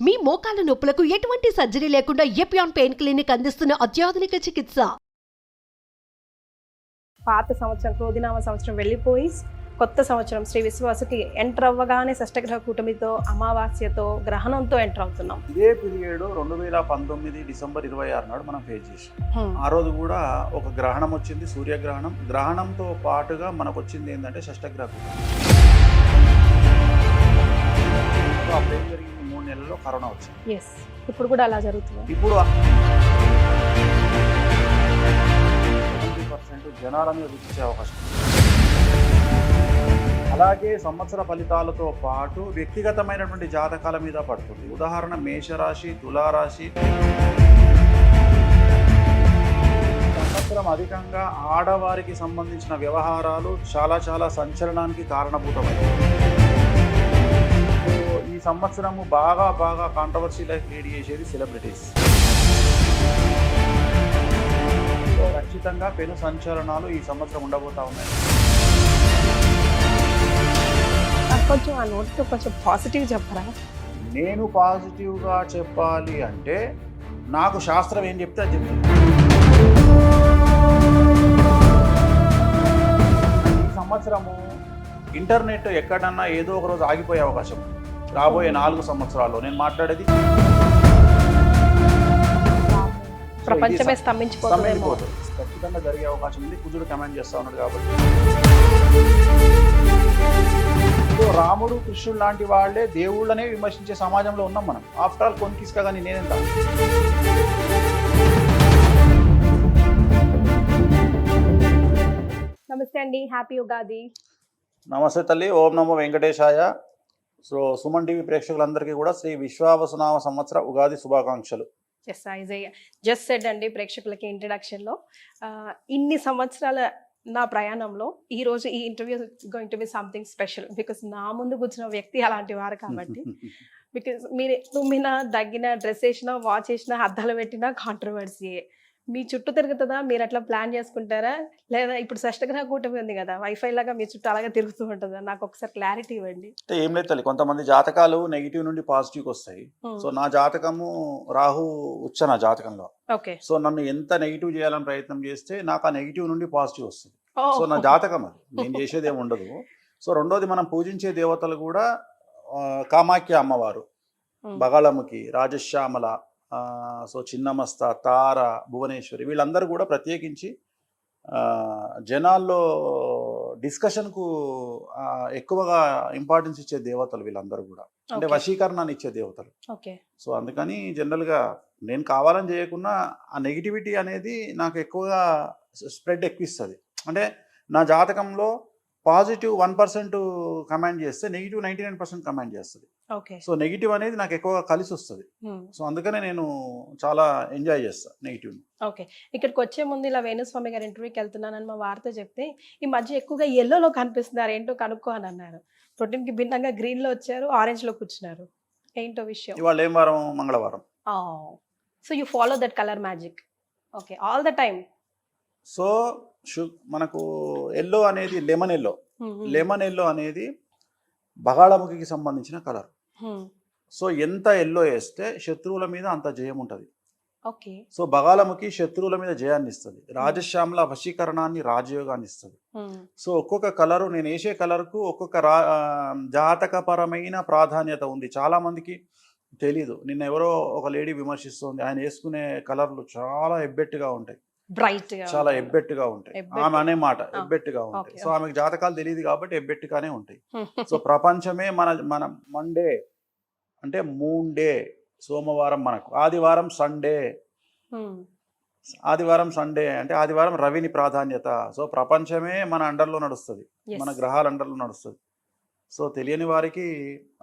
మీ మోకాల నొప్పులకు ఎటువంటి సర్జరీ లేకుండా ఎపియాన్ పెయిన్ క్లినిక్ అందిస్తున్న అత్యాధునిక చికిత్స. పాత సంవత్సరం క్రోధినామ సంవత్సరం వెళ్ళిపోయి కొత్త సంవత్సరం శ్రీ విశ్వాసకి ఎంటర్ అవ్వగానే షష్టగ్రహ కూటమితో అమావాస్యతో గ్రహణంతో ఎంటర్ అవుతున్నాం. ఇదే పీరియడ్ 2019 డిసెంబర్ 26 నాడు మనం ఫేస్ చేసాం. ఆ రోజు కూడా ఒక గ్రహణం వచ్చింది, సూర్యగ్రహణం. గ్రహణంతో పాటుగా మనకు వచ్చింది ఏంటంటే షష్టగ్రహ కూటమి. అప్పుడు ఏం జరిగింది, 3 నెలల్లో కరోనా వచ్చింది. ఇప్పుడు కూడా అలా జరుగుతుంది. ఇప్పుడు 90% జనాల మీద చూపించే అవకాశం. అలాగే సంవత్సర ఫలితాలతో పాటు వ్యక్తిగతమైనటువంటి జాతకాల మీద పడుతుంది. ఉదాహరణ మేషరాశి, తులారాశి. సంవత్సరం అధికంగా ఆడవారికి సంబంధించిన వ్యవహారాలు చాలా సంచలనానికి కారణభూతమైనవి. ఈ సంవత్సరము బాగా కాంట్రవర్సీ లైఫ్ లీడ్ చేసేది సెలబ్రిటీస్. ఖచ్చితంగా పెను సంచలనాలు ఈ సంవత్సరం ఉండబోతా ఉన్నాయి. కొంచెం ఆ నోట్తో కొంచెం పాజిటివ్ చెప్పరా? నేను పాజిటివ్గా చెప్పాలి అంటే నాకు శాస్త్రం ఏం చెప్తే అది చెప్తాను. ఈ సంవత్సరము ఇంటర్నెట్ ఎక్కడన్నా ఏదో ఒక రోజు ఆగిపోయే అవకాశం ఉంది. రాబోయే 4 సంవత్సరాల్లో నేను మాట్లాడేది ప్రపంచమే స్తంభించిపోతుంది. ఖచ్చితంగా జరిగే అవకాశం ఉంది. కుజుడు కమాండ్ చేస్తా ఉన్నాడు కాబట్టి. రాముడు, కృష్ణుడు లాంటి వాళ్ళే దేవుళ్ళనే విమర్శించే సమాజంలో ఉన్నాం మనం. ఆఫ్టర్ ఆల్ కొనికిస్కా కానీ నేనెంత. నమస్తే అండి, హ్యాపీ ఉగాది. నమస్తే తల్లి, ఓం నమో వెంకటేశాయ. సో సుమన్ టీవీ ప్రేక్షకులందరికీ కూడా శ్రీ విశ్వావసునామ సంవత్సర ఉగాది శుభాకాంక్షలు. జస్ట్ సెడ్ అండి ప్రేక్షకులకి ఇంట్రడక్షన్లో, ఇన్ని సంవత్సరాల నా ప్రయాణంలో ఈరోజు ఈ interview going to be something special. Because నా ముందు కూర్చున్న వ్యక్తి అలాంటి వారు కాబట్టి. బికాస్ మీరు తుమ్మినా, దగ్గిన, డ్రెస్ వేసినా, వాచ్ వేసినా, అద్దాలు పెట్టినా కాంట్రవర్సీయే. మీ చుట్టూ తిరుగుతుందా? మీరు అట్లా ప్లాన్ చేసుకుంటారా? లేదా ఇప్పుడు షష్టగ్రహ కూటమి ఉంది కదా, వైఫై లాగా మీ చుట్టూ అలాగే తిరుగుతూ ఉంటుందా? నాకు ఒకసారి క్లారిటీ ఇవ్వండి. అంటే ఏం లేదు తల్లి, కొంతమంది జాతకాలు నెగిటివ్ నుండి పాజిటివ్కి వస్తాయి. సో నా జాతకము రాహు ఉచ్చ నా జాతకంలో. ఓకే. సో నన్ను ఎంత నెగిటివ్ చేయాలని ప్రయత్నం చేస్తే నాకు ఆ నెగిటివ్ నుండి పాజిటివ్ వస్తుంది. సో నా జాతకం అది, నేను చేసేది ఏమి ఉండదు. సో రెండోది, మనం పూజించే దేవతలు కూడా కామాఖ్య అమ్మవారు, బగాళముఖి, రాజశ్యామల, సో చిన్నమస్త, తార, భువనేశ్వరి, వీళ్ళందరూ కూడా ప్రత్యేకించి జనాల్లో డిస్కషన్కు ఎక్కువగా ఇంపార్టెన్స్ ఇచ్చే దేవతలు వీళ్ళందరూ కూడా. అంటే వశీకరణాన్ని ఇచ్చే దేవతలు. సో అందుకని జనరల్గా నేను కావాలని చేయకుండా ఆ నెగిటివిటీ అనేది నాకు ఎక్కువగా స్ప్రెడ్ ఎక్కువిస్తుంది. అంటే నా జాతకంలో పాజిటివ్ 1% కమాండ్ చేస్తే నెగిటివ్ 99% కమాండ్ చేస్తుంది. సో నెగిటివ్ అనేది నాకు ఎక్కువగా కలిసి వస్తుంది. సో అందుకనే నేను చాలా ఎంజాయ్ చేస్తాను నెగిటివ్. ఓకే. ఇక్కడికి వచ్చే ముందు ఇలా వేణుస్వామి గారి ఇంటర్వ్యూకి వెళ్తున్నానని మా వార్త చెప్తే, ఈ మధ్య ఎక్కువగా ఎల్లోలో కనిపిస్తున్నారు, ఏంటో కనుక్కో అని అన్నారు. ప్రోటీన్కి భిన్నంగా గ్రీన్లో వచ్చారు, ఆరెంజ్లో కూర్చున్నారు, ఏంటో విషయం? ఇవాళ ఏం వారం? మంగళవారం. So you follow that colour magic. Okay, all the time. So మనకు ఎల్లో అనేది లెమన్ ఎల్లో అనేది బగాళముఖికి సంబంధించిన కలర్. సో ఎంత ఎల్లో వేస్తే శత్రువుల మీద అంత జయం ఉంటుంది. సో బగాళముఖి శత్రువుల మీద జయాన్ని ఇస్తుంది. రాజశ్యామల వశీకరణాన్ని, రాజయోగాన్ని ఇస్తుంది. సో ఒక్కొక్క కలరు, నేను వేసే కలర్కు ఒక్కొక్క జాతకపరమైన ప్రాధాన్యత ఉంది. చాలా మందికి తెలీదు. నిన్న ఎవరో ఒక లేడీ విమర్శిస్తుంది, ఆయన వేసుకునే కలర్లు చాలా ఎబ్బెట్టుగా ఉంటాయి, చాలా ఎబ్బెట్టుగా ఉంటాయి. ఆమె అనే మాట ఎబ్బెట్టుగా ఉంటాయి. సో ఆమెకు జాతకాలు తెలియదు కాబట్టి ఎబ్బెట్టుగానే ఉంటాయి. సో ప్రపంచమే మన మండే అంటే మూన్ డే, సోమవారం మనకు, ఆదివారం సండే, అంటే ఆదివారం రవిని ప్రాధాన్యత. సో ప్రపంచమే మన అండర్లో నడుస్తుంది, మన గ్రహాల అండర్లో నడుస్తుంది. సో తెలియని వారికి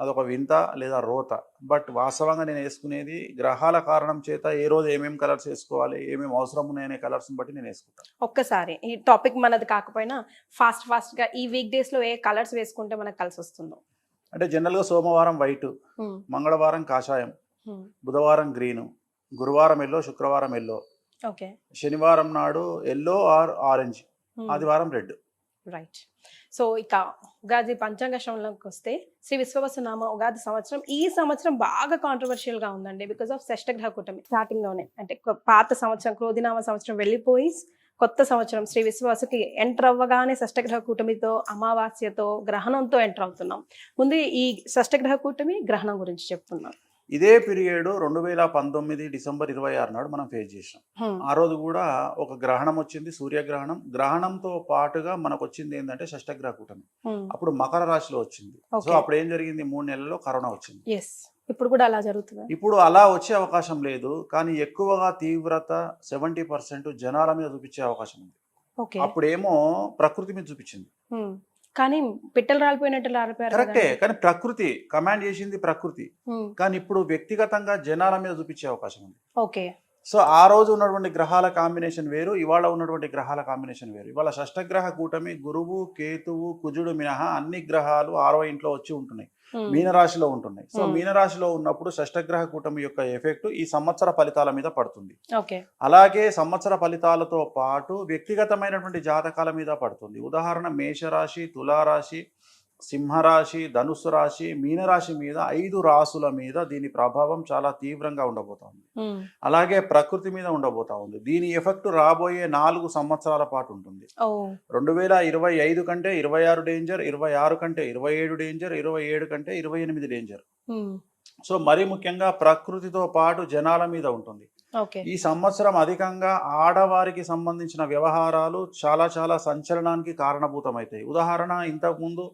అదొక వింత లేదా రోత. బట్ వాస్తవంగా నేను వేసుకునేది గ్రహాల కారణం చేత ఏ రోజు ఏమేమి కలర్స్ వేసుకోవాలి, ఏమేమి అవసరం ఉన్నాయనే కలర్స్ని బట్టి నేను వేసుకుంటాను. ఒక్కసారి ఈ టాపిక్ మనది కాకపోయినా ఫాస్ట్గా ఈ వీక్ డేస్లో ఏ కలర్స్ వేసుకుంటే మనకు కలిసి వస్తుందో? అంటే జనరల్గా సోమవారం వైట్, మంగళవారం కాషాయం, బుధవారం గ్రీను, గురువారం ఎల్లో, శుక్రవారం ఎల్లో, శనివారం నాడు ఎల్లో ఆర్ ఆరెంజ్, ఆదివారం రెడ్. రైట్. సో ఇక ఉగాది పంచాంగ శ్రవణంలోకి వస్తే శ్రీ విశ్వవసునామ ఉగాది సంవత్సరం ఈ సంవత్సరం బాగా కాంట్రవర్షియల్ గా ఉందండి బికాస్ ఆఫ్ షష్టగ్రహ కూటమి స్టార్టింగ్ లోనే. అంటే పాత సంవత్సరం క్రోధినామ సంవత్సరం వెళ్ళిపోయి కొత్త సంవత్సరం శ్రీ విశ్వాసకి ఎంటర్ అవ్వగానే షష్టగ్రహ కూటమితో అమావాస్యతో గ్రహణంతో ఎంటర్ అవుతున్నాం. ముందు ఈ షష్టగ్రహ కూటమి గ్రహణం గురించి చెప్పుకున్నాం. ఇదే పీరియడ్ 2019 డిసెంబర్ 26 నాడు మనం ఫేస్ చేసాం. ఆ రోజు కూడా ఒక గ్రహణం వచ్చింది, సూర్యగ్రహణం. గ్రహణంతో పాటుగా మనకు వచ్చింది ఏంటంటే షష్టగ్రహ కూటమి. అప్పుడు మకర రాశిలో వచ్చింది. సో అప్పుడు ఏం జరిగింది, 3 నెలల్లో కరోనా వచ్చింది. ఇప్పుడు కూడా అలా జరుగుతుంది. ఇప్పుడు అలా వచ్చే అవకాశం లేదు, కానీ ఎక్కువగా తీవ్రత 70% జనాల మీద చూపించే అవకాశం ఉంది. అప్పుడేమో ప్రకృతి మీద చూపించింది, కానీ పిట్టలు రాలిపోయినట్టు రాలిపోయారు. కరెక్టే, కానీ ప్రకృతి కమాండ్ చేసింది ప్రకృతి. కానీ ఇప్పుడు వ్యక్తిగతంగా జనాల మీద చూపించే అవకాశం ఉంది. ఓకే. సో ఆ రోజు ఉన్నటువంటి గ్రహాల కాంబినేషన్ వేరు, ఇవాళ ఉన్నటువంటి గ్రహాల కాంబినేషన్ వేరు. ఇవాళ షష్టగ్రహ కూటమి గురువు, కేతువు, కుజుడు మినహా అన్ని గ్రహాలు 6వ ఇంట్లో వచ్చి ఉంటున్నాయి, మీనరాశిలో ఉంటున్నాయి. సో మీనరాశిలో ఉన్నప్పుడు షష్టగ్రహ కూటమి యొక్క ఎఫెక్ట్ ఈ సంవత్సర ఫలితాల మీద పడుతుంది. అలాగే సంవత్సర ఫలితాలతో పాటు వ్యక్తిగతమైనటువంటి జాతకాల మీద పడుతుంది. ఉదాహరణ మేషరాశి, తులారాశి, సింహరాశి, ధనుస్సు రాశి, మీనరాశి మీద 5 రాశుల మీద దీని ప్రభావం చాలా తీవ్రంగా ఉండబోతా ఉంది. అలాగే ప్రకృతి మీద ఉండబోతా ఉంది. దీని ఎఫెక్ట్ రాబోయే 4 సంవత్సరాల పాటు ఉంటుంది. 2025 కంటే 26 డేంజర్, 26 కంటే 27 డేంజర్, 27 కంటే 28 డేంజర్. సో మరీ ముఖ్యంగా ప్రకృతితో పాటు జనాల మీద ఉంటుంది. ఈ సంవత్సరం అధికంగా ఆడవారికి సంబంధించిన వ్యవహారాలు చాలా చాలా సంచలనానికి కారణభూతమవుతాయి. ఉదాహరణ, ఇంతకుముందు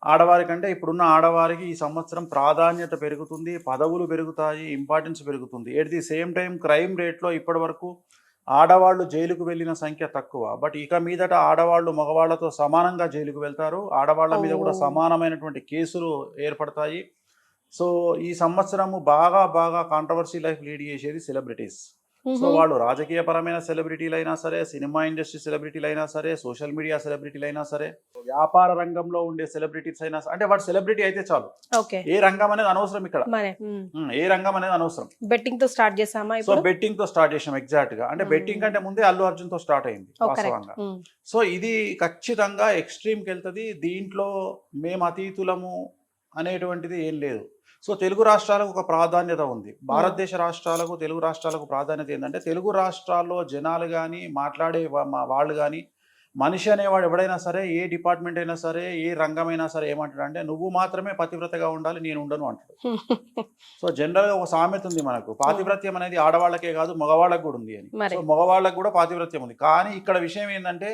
ఆడవారి కంటే ఇప్పుడున్న ఆడవారికి ఈ సంవత్సరం ప్రాధాన్యత పెరుగుతుంది, పదవులు పెరుగుతాయి, ఇంపార్టెన్స్ పెరుగుతుంది. At the same time crime రేట్లో ఇప్పటి వరకు ఆడవాళ్ళు జైలుకు వెళ్ళిన సంఖ్య తక్కువ. బట్ ఇక మీదట ఆడవాళ్ళు మగవాళ్లతో సమానంగా జైలుకు వెళ్తారు. ఆడవాళ్ల మీద కూడా సమానమైనటువంటి కేసులు ఏర్పడతాయి. సో ఈ సంవత్సరము బాగా బాగా కాంట్రవర్సీ లైఫ్ లీడ్ చేసేది సెలబ్రిటీస్. సో వాళ్ళు రాజకీయ పరమైన సెలబ్రిటీలు అయినా సరే, సినిమా ఇండస్ట్రీ సెలబ్రిటీలు అయినా సరే, సోషల్ మీడియా సెలబ్రిటీలు అయినా సరే, వ్యాపార రంగంలో ఉండే సెలబ్రిటీస్ అయినా సరే, అంటే వాడు సెలబ్రిటీ అయితే చాలు, ఏ రంగం అనేది అనవసరం. ఇక్కడ ఏ రంగం అనేది అనవసరం. బెట్టింగ్ తో స్టార్ట్ చేసామా? సో బెట్టింగ్ తో స్టార్ట్ చేసాం. ఎగ్జాక్ట్ గా, అంటే బెట్టింగ్ కంటే ముందే అల్లు అర్జున్ తో స్టార్ట్ అయింది వాస్తవంగా. సో ఇది ఖచ్చితంగా ఎక్స్ట్రీమ్కి వెళ్తుంది. దీంట్లో మేము అతీతులము అనేటువంటిది ఏం లేదు. సో తెలుగు రాష్ట్రాలకు ఒక ప్రాధాన్యత ఉంది. భారతదేశ రాష్ట్రాలకు, తెలుగు రాష్ట్రాలకు ప్రాధాన్యత ఏంటంటే, తెలుగు రాష్ట్రాల్లో జనాలు కానీ, మాట్లాడే వాళ్ళు కానీ, మనిషి అనేవాడు ఎవడైనా సరే, ఏ డిపార్ట్మెంట్ అయినా సరే, ఏ రంగమైనా సరే ఏమంటాడు అంటే, నువ్వు మాత్రమే పతివ్రతగా ఉండాలి, నేను ఉండను అంటాడు. సో జనరల్గా ఒక సామెత ఉంది మనకు, పాతివ్రత్యం అనేది ఆడవాళ్ళకే కాదు మగవాళ్ళకు కూడా ఉంది అని. సో మగవాళ్ళకు కూడా పాతివ్రత్యం ఉంది. కానీ ఇక్కడ విషయం ఏంటంటే,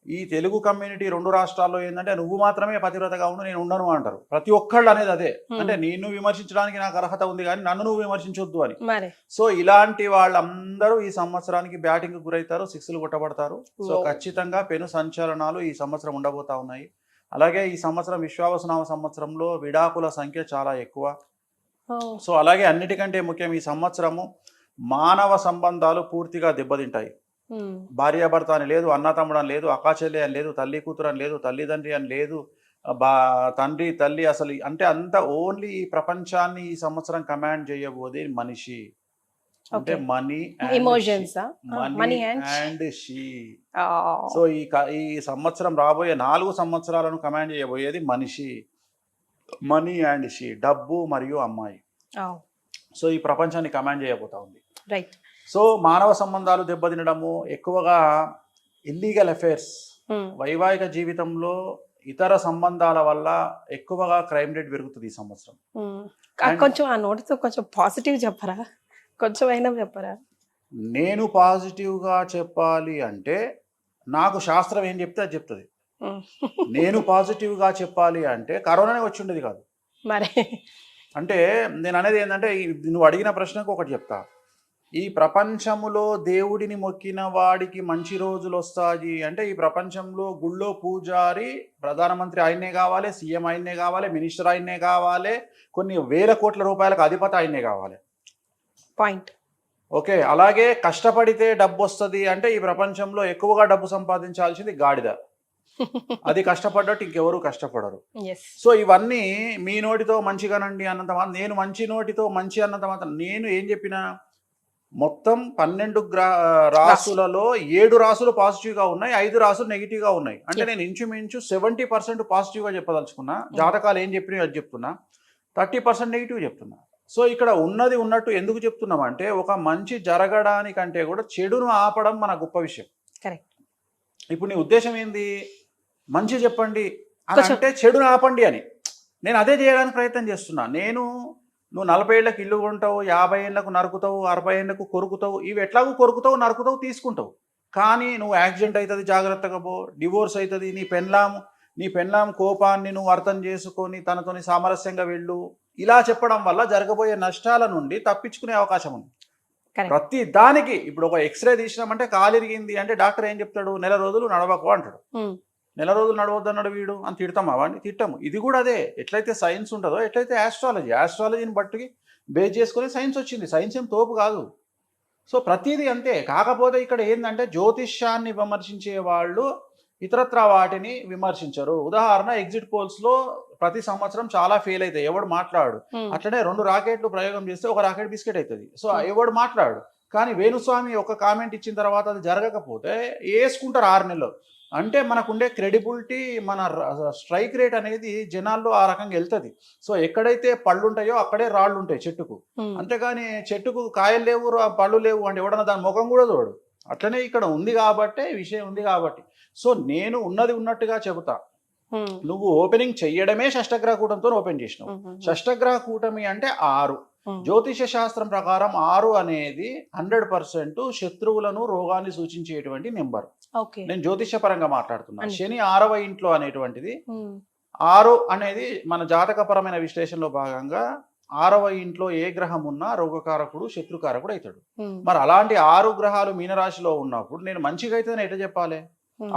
ఈ తెలుగు కమ్యూనిటీ 2 రాష్ట్రాల్లో ఏంటంటే, నువ్వు మాత్రమే పతివ్రతగా ఉండు, నేను ఉండను అంటారు. ప్రతి ఒక్కళ్ళు అనేది అదే. అంటే నేను విమర్శించడానికి నాకు అర్హత ఉంది, కానీ నన్ను నువ్వు విమర్శించొద్దు అని. సో ఇలాంటి వాళ్ళందరూ ఈ సంవత్సరానికి బ్యాటింగ్ గురవుతారు, 6లు కొట్టబడతారు. సో ఖచ్చితంగా పెను సంచలనాలు ఈ సంవత్సరం ఉండబోతా ఉన్నాయి. అలాగే ఈ సంవత్సరం విశ్వావసునామ సంవత్సరంలో విడాకుల సంఖ్య చాలా ఎక్కువ. సో అలాగే అన్నిటికంటే ముఖ్యం, ఈ సంవత్సరము మానవ సంబంధాలు పూర్తిగా దెబ్బతింటాయి. భార్యాభర్త అని లేదు, అన్న తమ్ముడు అని లేదు, అక్కా చెల్లి అని లేదు, తల్లి కూతురు అని లేదు, తల్లిదండ్రి అని లేదు, తండ్రి తల్లి, అసలు అంటే అంత ఓన్లీ ఈ ప్రపంచాన్ని ఈ సంవత్సరం కమాండ్ చేయబోదే మనిషి. అంటే మనీ అండ్ షీ. సో ఈ సంవత్సరం రాబోయే 4 సంవత్సరాలను కమాండ్ చేయబోయేది మనిషి, మనీ అండ్ షీ, డబ్బు మరియు అమ్మాయి. సో ఈ ప్రపంచాన్ని కమాండ్ చేయబోతా ఉంది. రైట్. సో మానవ సంబంధాలు దెబ్బతినడము, ఎక్కువగా ఇల్లీగల్ అఫైర్స్, వైవాహిక జీవితంలో ఇతర సంబంధాల వల్ల ఎక్కువగా క్రైమ్ రేట్ పెరుగుతుంది ఈ సంవత్సరం. కొంచెం ఆ నోటితో కొంచెం పాజిటివ్ చెప్పరా, కొంచెం అయినా చెప్పరా? నేను పాజిటివ్గా చెప్పాలి అంటే నాకు శాస్త్రం ఏం చెప్తే అది చెప్తుంది. నేను పాజిటివ్గా చెప్పాలి అంటే కరోనానే వచ్చి ఉండేది కాదు. మరి అంటే నేను అనేది ఏంటంటే, నువ్వు అడిగిన ప్రశ్నకు ఒకటి చెప్తా. ఈ ప్రపంచములో దేవుడిని మొక్కిన వాడికి మంచి రోజులు వస్తాయి అంటే, ఈ ప్రపంచంలో గుళ్ళో పూజారి ప్రధానమంత్రి ఆయన్నే కావాలి, సీఎం ఆయన్నే కావాలి, మినిస్టర్ ఆయన్నే కావాలి, కొన్ని వేల కోట్ల రూపాయలకు అధిపతి ఆయన్నే కావాలి. పాయింట్. ఓకే. అలాగే కష్టపడితే డబ్బు వస్తుంది అంటే, ఈ ప్రపంచంలో ఎక్కువగా డబ్బు సంపాదించాల్సింది గాడిద. అది కష్టపడ్డట్టు ఇంకెవరు కష్టపడరు. సో ఇవన్నీ మీ నోటితో మంచిగానండి అన్నంత మాత్రం, నేను మంచి నోటితో మంచి అన్నంత మాత్రం, నేను ఏం చెప్పినా మొత్తం 12 రాసులలో 7 రాసులు పాజిటివ్గా ఉన్నాయి, 5 రాసులు నెగిటివ్గా ఉన్నాయి. అంటే నేను ఇంచుమించు 70% పాజిటివ్గా చెప్పదలుచుకున్నా. జాతకాలు ఏం చెప్పినా అది చెప్తున్నా, 30% నెగిటివ్ చెప్తున్నా. సో ఇక్కడ ఉన్నది ఉన్నట్టు ఎందుకు చెప్తున్నామంటే ఒక మంచి జరగడానికంటే కూడా చెడును ఆపడం మన గొప్ప విషయం. కరెక్ట్. ఇప్పుడు నీ ఉద్దేశం ఏంది? మంచి చెప్పండి అని అంటే చెడును ఆపండి అని. నేను అదే చేయడానికి ప్రయత్నం చేస్తున్నా. నువ్వు 40 ఏళ్ళకి ఇల్లు కొంటావు, 50 ఏళ్ళకు నరుకుతావు, 60 ఏళ్ళకు కొరుకుతావు. ఇవి ఎట్లాగూ కొరుకుతావు, నరుకుతావు, తీసుకుంటావు. కానీ నువ్వు యాక్సిడెంట్ అవుతుంది, జాగ్రత్తగా పో, డివోర్స్ అవుతుంది, నీ పెళ్ళాం కోపాన్ని నువ్వు అర్థం చేసుకొని తనతోని సామరస్యంగా వెళ్ళు. ఇలా చెప్పడం వల్ల జరగబోయే నష్టాల నుండి తప్పించుకునే అవకాశం ఉంది. ప్రతి దానికి ఇప్పుడు ఒక ఎక్స్రే తీసినామంటే కాలు ఇరిగింది అంటే డాక్టర్ ఏం చెప్తాడు? నెల రోజులు నడవకు అంటాడు. నెల రోజులు నడవద్దు అన్నాడు వీడు అని తిడతామా వాడిని? తిట్టము. ఇది కూడా అదే. ఎట్లయితే సైన్స్ ఉంటుందో ఎట్లయితే ఆస్ట్రాలజీని బట్టి బేస్ చేసుకొని సైన్స్ వచ్చింది. సైన్స్ ఏం తోపు కాదు. సో ప్రతిదీ అంతే. కాకపోతే ఇక్కడ ఏంటంటే జ్యోతిష్యాన్ని విమర్శించే వాళ్ళు ఇతరత్ర వాటిని విమర్శించరు. ఉదాహరణ, ఎగ్జిట్ పోల్స్ లో ప్రతి సంవత్సరం చాలా ఫెయిల్ అవుతాయి, ఎవడు మాట్లాడు. అట్లనే 2 రాకెట్లు ప్రయోగం చేస్తే ఒక రాకెట్ బిస్కెట్ అవుతుంది. సో ఎవడు మాట్లాడు. కానీ వేణుస్వామి ఒక కామెంట్ ఇచ్చిన తర్వాత అది జరగకపోతే వేసుకుంటారు 6 నెలలు. అంటే మనకుండే క్రెడిబిలిటీ, మన స్ట్రైక్ రేట్ అనేది జనాల్లో ఆ రకంగా వెళ్తుంది. సో ఎక్కడైతే పళ్ళు ఉంటాయో అక్కడే రాళ్ళు ఉంటాయి చెట్టుకు. అంతేగాని చెట్టుకు కాయలు లేవు, పళ్ళు లేవు అంటే ఎవడన్నా దాని ముఖం కూడా చూడు. అట్లనే ఇక్కడ ఉంది కాబట్టి, విషయం ఉంది కాబట్టి. సో నేను ఉన్నది ఉన్నట్టుగా చెబుతా. నువ్వు ఓపెనింగ్ చెయ్యడమే షష్టగ్రహ కూటంతో ఓపెన్ చేసినావు. షష్టగ్రహ కూటమి అంటే 6. జ్యోతిష శాస్త్రం ప్రకారం 6 అనేది 100% శత్రువులను, రోగాన్ని సూచించేటువంటి నెంబర్. నేను జ్యోతిష పరంగా మాట్లాడుతున్నా. శని 6వ ఇంట్లో అనేటువంటిది 6 అనేది మన జాతకపరమైన విశ్లేషణలో భాగంగా 6వ ఇంట్లో ఏ గ్రహం ఉన్నా రోగకారకుడు, శత్రుకారకుడు అవుతాడు. మరి అలాంటి 6 గ్రహాలు మీనరాశిలో ఉన్నప్పుడు నేను మంచిగా అయితే ఎట్లా చెప్పాలి?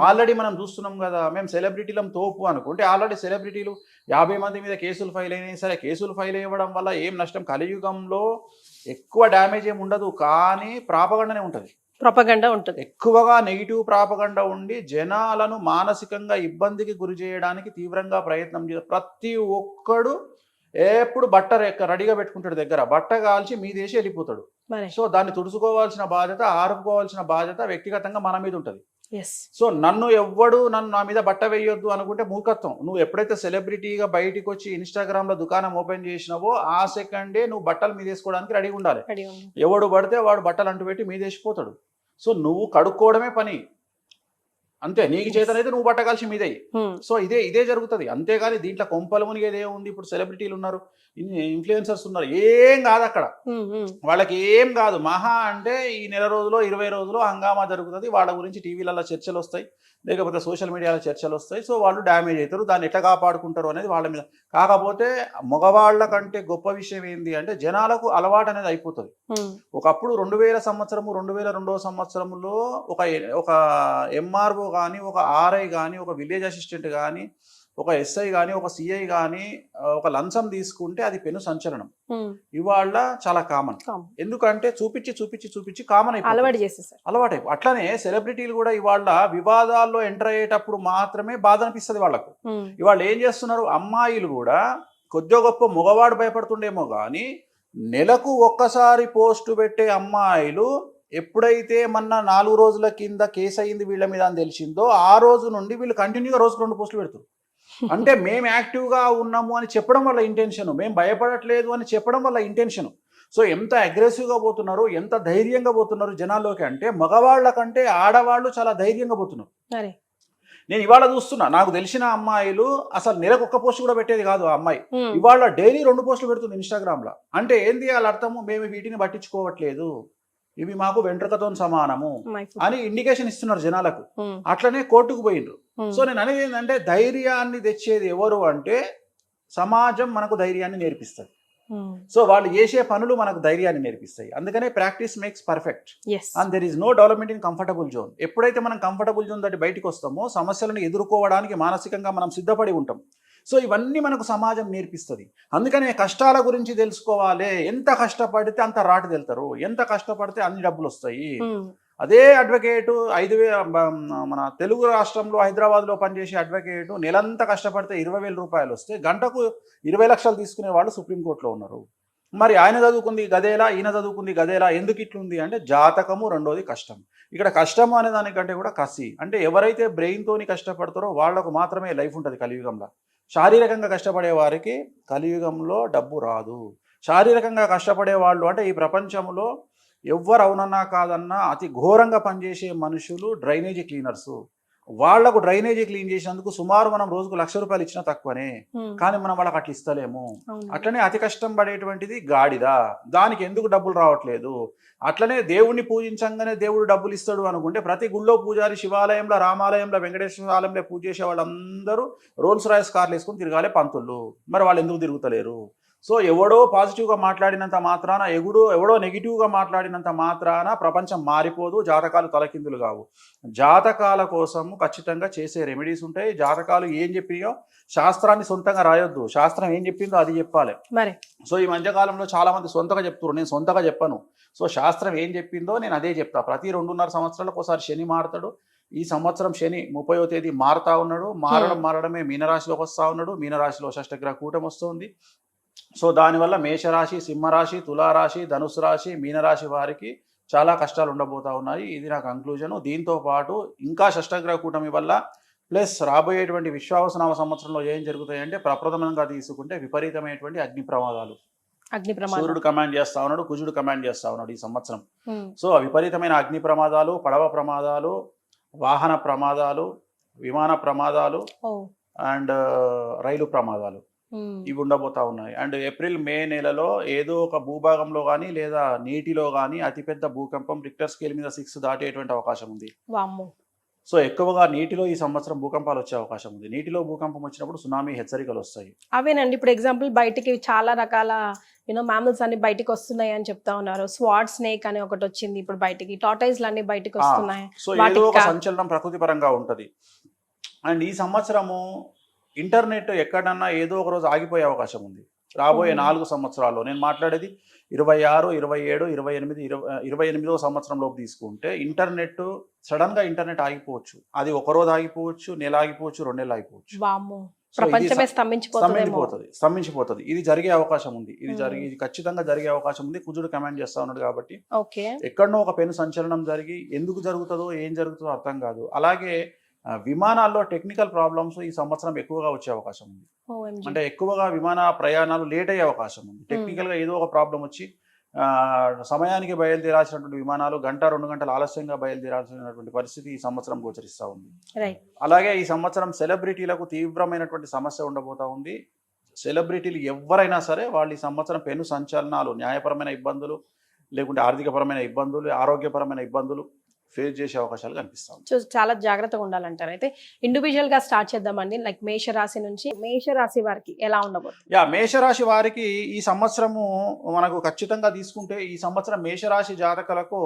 ఆల్రెడీ మనం చూస్తున్నాం కదా, మేము సెలబ్రిటీలం తోపు అనుకుంటే ఆల్రెడీ సెలబ్రిటీలు 50 మంది మీద కేసులు ఫైల్ అయినాయి. సరే, కేసులు ఫైల్ అవ్వడం వల్ల ఏం నష్టం? కలియుగంలో ఎక్కువ డ్యామేజ్ ఏమి ఉండదు, కానీ ప్రాపగండనే ఉంటుంది. ప్రొపగండా ఉంటుంది. ఎక్కువగా నెగిటివ్ ప్రాపగండా ఉండి జనాలను మానసికంగా ఇబ్బందికి గురి చేయడానికి తీవ్రంగా ప్రయత్నం చేస్తారు. ప్రతి ఒక్కడు ఎప్పుడు బట్ట రెడీగా పెట్టుకుంటాడు దగ్గర, బట్ట కాల్చి మీదేసి వెళ్ళిపోతాడు. సో దాన్ని తుడుచుకోవాల్సిన బాధ్యత, ఆరుకోవాల్సిన బాధ్యత వ్యక్తిగతంగా మన మీద ఉంటుంది. సో నన్ను నా మీద బట్ట వేయొద్దు అనుకుంటే మూర్ఖత్వం. నువ్వు ఎప్పుడైతే సెలబ్రిటీగా బయటికి వచ్చి ఇన్స్టాగ్రామ్ లో దుకాణం ఓపెన్ చేసినావో ఆ సెకండే నువ్వు బట్టలు మీదేసుకోవడానికి రెడీగా ఉండాలి. ఎవడు పడితే వాడు బట్టలు అంటు పెట్టి మీదేసిపోతాడు. సో నువ్వు కడుక్కోవడమే పని అంతే. నీకు చేతనైతే నువ్వు బట్ట కలిసి మీదే. సో ఇదే జరుగుతుంది. అంతేగాని దీంట్లో కొంపలు మునిగేది ఏముంది? ఇప్పుడు సెలబ్రిటీలు ఉన్నారు, ఇన్ఫ్లుయెన్సర్స్ ఉన్నారు, ఏం కాదు అక్కడ. వాళ్ళకి ఏం కాదు. మహా అంటే ఈ నెల రోజులో 20 రోజులు హంగామా జరుగుతుంది. వాళ్ళ గురించి టీవీలలో చర్చలు వస్తాయి, లేకపోతే సోషల్ మీడియాలో చర్చలు వస్తాయి. సో వాళ్ళు డ్యామేజ్ అవుతారు. దాన్ని ఎట్లా కాపాడుకుంటారు అనేది వాళ్ళ మీద. కాకపోతే మగవాళ్ళ కంటే గొప్ప విషయం ఏంటి అంటే జనాలకు అలవాటు అనేది అయిపోతుంది. ఒకప్పుడు 2000 సంవత్సరము 2002వ సంవత్సరంలో ఒక ఎంఆర్ఓ కానీ, ఒక ఆర్ఐ కానీ, ఒక విలేజ్ అసిస్టెంట్ కానీ, ఒక ఎస్ఐ కానీ, ఒక సిఐ కానీ ఒక లంచం తీసుకుంటే అది పెను సంచలనం. ఇవాళ చాలా కామన్. ఎందుకంటే చూపించి కామన్ అలవాటు. అట్లనే సెలబ్రిటీలు కూడా ఇవాళ వివాదాల్లో ఎంటర్ అయ్యేటప్పుడు మాత్రమే బాధ అనిపిస్తుంది వాళ్ళకు. ఇవాళ ఏం చేస్తున్నారు? అమ్మాయిలు కూడా కొద్దిగా గొప్ప మగవాడు భయపడుతుండేమో కానీ నెలకు ఒక్కసారి పోస్టు పెట్టే అమ్మాయిలు ఎప్పుడైతే మొన్న 4 రోజుల కింద కేసు అయింది వీళ్ళ మీద అని తెలిసిందో ఆ రోజు నుండి వీళ్ళు కంటిన్యూగా రోజుకు 2 పోస్టులు పెడుతున్నారు. అంటే మేము యాక్టివ్గా ఉన్నాము అని చెప్పడం వల్ల ఇంటెన్షన్, మేము భయపడట్లేదు అని చెప్పడం వల్ల ఇంటెన్షన్. సో ఎంత అగ్రెసివ్గా పోతున్నారు, ఎంత ధైర్యంగా పోతున్నారు జనాల్లోకి అంటే మగవాళ్ళ కంటే ఆడవాళ్ళు చాలా ధైర్యంగా పోతున్నారు. నేను ఇవాళ చూస్తున్నా, నాకు తెలిసిన అమ్మాయిలు అసలు నెలకు 1 పోస్ట్ కూడా పెట్టేది కాదు. ఆ అమ్మాయి ఇవాళ డైలీ 2 పోస్టులు పెడుతుంది ఇన్స్టాగ్రామ్లో. అంటే ఏంది వాళ్ళ అర్థము? మేము వీటిని పట్టించుకోవట్లేదు, ఇవి మాకు వెంట్రుకతో సమానము అని ఇండికేషన్ ఇస్తున్నారు జనాలకు. అట్లనే కోర్టుకు పోయిండ్రు. సో నేను అనేది ఏంటంటే ధైర్యాన్ని తెచ్చేది ఎవరు అంటే సమాజం మనకు ధైర్యాన్ని నేర్పిస్తుంది. సో వాళ్ళు చేసే పనులు మనకు ధైర్యాన్ని నేర్పిస్తాయి. అందుకనే practice makes perfect and there is no development in comfortable zone. ఎప్పుడైతే మనం కంఫర్టబుల్ జోన్ దాటి బయటకు వస్తామో సమస్యలను ఎదుర్కోవడానికి మానసికంగా మనం సిద్ధపడి ఉంటాం. సో ఇవన్నీ మనకు సమాజం నేర్పిస్తుంది. అందుకనే కష్టాల గురించి తెలుసుకోవాలి. ఎంత కష్టపడితే అంత రాటు తెలుతారు, ఎంత కష్టపడితే అన్ని డబ్బులు వస్తాయి. అదే అడ్వకేటు 5,000 మన తెలుగు రాష్ట్రంలో హైదరాబాద్లో పనిచేసే అడ్వకేటు నెలంతా కష్టపడితే 20,000 రూపాయలు వస్తే గంటకు 20 లక్షలు తీసుకునే వాళ్ళు సుప్రీంకోర్టులో ఉన్నారు. మరి ఆయన చదువుకుంది గదేలా, ఈయన చదువుకుంది గదేలా, ఎందుకు ఇట్లుంది అంటే జాతకము, రెండోది కష్టం. ఇక్కడ కష్టం అనే దానికంటే కూడా కసి. అంటే ఎవరైతే బ్రెయిన్తోని కష్టపడతారో వాళ్లకు మాత్రమే లైఫ్ ఉంటుంది కలియుగంలో. శారీరకంగా కష్టపడే వారికి కలియుగంలో డబ్బు రాదు. శారీరకంగా కష్టపడే వాళ్ళు అంటే ఈ ప్రపంచంలో ఎవ్వరు అవునన్నా కాదన్నా అతి ఘోరంగా పనిచేసే మనుషులు డ్రైనేజీ క్లీనర్సు. వాళ్లకు డ్రైనేజీ క్లీన్ చేసినందుకు సుమారు మనం రోజుకు ₹1,00,000 ఇచ్చినా తక్కువనే, కానీ మనం వాళ్ళకి అట్లా ఇస్తలేము. అట్లనే అతి కష్టం పడేటువంటిది గాడిద, దానికి ఎందుకు డబ్బులు రావట్లేదు. అట్లనే దేవుణ్ణి పూజించంగానే దేవుడు డబ్బులు ఇస్తాడు అనుకుంటే ప్రతి గుళ్ళో పూజారి, శివాలయంలో, రామాలయంలో, వెంకటేశ్వర ఆలయంలో పూజ చేసే వాళ్ళందరూ రోల్స్ రాయ్స్ కార్లు వేసుకుని తిరగాలి పంతులు. మరి వాళ్ళు ఎందుకు తిరుగుతలేరు? సో ఎవడో పాజిటివ్గా మాట్లాడినంత మాత్రాన, ఎవడో నెగిటివ్గా మాట్లాడినంత మాత్రాన ప్రపంచం మారిపోదు, జాతకాలు తలకిందులు కావు. జాతకాల కోసము ఖచ్చితంగా చేసే రెమెడీస్ ఉంటాయి. జాతకాలు ఏం చెప్పియో శాస్త్రాన్ని సొంతంగా రాయొద్దు, శాస్త్రం ఏం చెప్పిందో అది చెప్పాలి. మరి సో ఈ మధ్యకాలంలో చాలా మంది సొంతగా చెప్తున్నారు, నేను సొంతగా చెప్పను. సో శాస్త్రం ఏం చెప్పిందో నేను అదే చెప్తా. ప్రతి 2.5 సంవత్సరాలకు ఒకసారి శని మారుతాడు. ఈ సంవత్సరం శని 30వ తేదీ మారుతా ఉన్నాడు. మారడమే మీనరాశిలోకి వస్తూ ఉన్నాడు. మీనరాశిలో షష్టగ్రహ కూటం వస్తుంది. సో దానివల్ల మేషరాశి, సింహరాశి, తులారాశి, ధనుసు రాశి, మీనరాశి వారికి చాలా కష్టాలు ఉండబోతా ఉన్నాయి. ఇది నా కంక్లూజను. దీంతో పాటు ఇంకా షష్టగ్రహ కూటమి వల్ల ప్లస్ రాబోయేటువంటి విశ్వావసనామ సంవత్సరంలో ఏం జరుగుతాయంటే ప్రప్రథమంగా తీసుకుంటే విపరీతమైనటువంటి అగ్ని ప్రమాదాలు. సూర్యుడు కమాండ్ చేస్తా ఉన్నాడు, కుజుడు కమాండ్ చేస్తా ఉన్నాడు ఈ సంవత్సరం. సో విపరీతమైన అగ్ని ప్రమాదాలు, పడవ ప్రమాదాలు, వాహన ప్రమాదాలు, విమాన ప్రమాదాలు అండ్ రైలు ప్రమాదాలు ఇవి ఉండబోతా ఉన్నాయి. అండ్ ఏప్రిల్, మే నెలలో ఏదో ఒక భూభాగంలో కానీ లేదా నీటిలో కానీ అతిపెద్ద భూకంపం రిక్టర్ స్కేల్ మీద 6 దాటేటువంటి అవకాశం ఉంది. సో ఎక్కువగా నీటిలో ఈ సంవత్సరం భూకంపాలు వచ్చే అవకాశం ఉంది. నీటిలో భూకంపం వచ్చినప్పుడు సునామీ హెచ్చరికలు వస్తాయి. అవేనండి, ఇప్పుడు ఎగ్జాంపుల్ బయటికి చాలా రకాల మ్యామల్స్ అన్ని బయటికి వస్తున్నాయి అని చెప్తా ఉన్నారు. స్వాట్ స్నేక్ అని ఒకటి వచ్చింది ఇప్పుడు బయటికి, టార్టాయిస్లు అన్ని బయటికి వస్తున్నాయి. సో ఏదో ఒక సంచలనం ప్రకృతి పరంగా ఉంటది. అండ్ ఈ సంవత్సరము ఇంటర్నెట్ ఎక్కడన్నా ఏదో ఒక రోజు ఆగిపోయే అవకాశం ఉంది రాబోయే 4 సంవత్సరాల్లో. నేను మాట్లాడేది 26, 27, 28, 28వ సంవత్సరంలోకి తీసుకుంటే ఇంటర్నెట్ సడన్ గా ఇంటర్నెట్ ఆగిపోవచ్చు. అది ఒక రోజు ఆగిపోవచ్చు, నెల ఆగిపోవచ్చు, 2 నెలలు ఆగిపోవచ్చు. స్తంభించిపోతుంది. ఇది జరిగే అవకాశం ఉంది. ఇది ఖచ్చితంగా జరిగే అవకాశం ఉంది. కుజుడు కమాండ్ చేస్తా ఉన్నాడు కాబట్టి ఎక్కడనో ఒక పెను సంచలనం జరిగి ఎందుకు జరుగుతుందో ఏం జరుగుతుందో అర్థం కాదు. అలాగే విమానాల్లో టెక్నికల్ ప్రాబ్లమ్స్ ఈ సంవత్సరం ఎక్కువగా వచ్చే అవకాశం ఉంది. అంటే ఎక్కువగా విమాన ప్రయాణాలు లేట్ అయ్యే అవకాశం ఉంది. టెక్నికల్ గా ఏదో ఒక ప్రాబ్లం వచ్చి సమయానికి బయలుదేరాల్సినటువంటి విమానాలు 1-2 గంటలు ఆలస్యంగా బయలుదేరాల్సినటువంటి పరిస్థితి ఈ సంవత్సరం గోచరిస్తూ ఉంది. అలాగే ఈ సంవత్సరం సెలబ్రిటీలకు తీవ్రమైనటువంటి సమస్య ఉండబోతా ఉంది. సెలబ్రిటీలు ఎవరైనా సరే వాళ్ళు ఈ సంవత్సరం పెను సంచలనాలు, న్యాయపరమైన ఇబ్బందులు, లేకుంటే ఆర్థికపరమైన ఇబ్బందులు, ఆరోగ్యపరమైన ఇబ్బందులు ఫేస్ చేసే అవకాశాలు కనిపిస్తాయి. సో చాలా జాగ్రత్తగా ఉండాలంటారు. అయితే ఇండివిజువల్ గా స్టార్ట్ చేద్దామండి. లైక్ మేషరాశి నుంచి, మేషరాశి వారికి ఎలా ఉండబోతుంది? మేషరాశి వారికి ఈ సంవత్సరము మనకు ఖచ్చితంగా తీసుకుంటే ఈ సంవత్సరం మేషరాశి జాతకులకు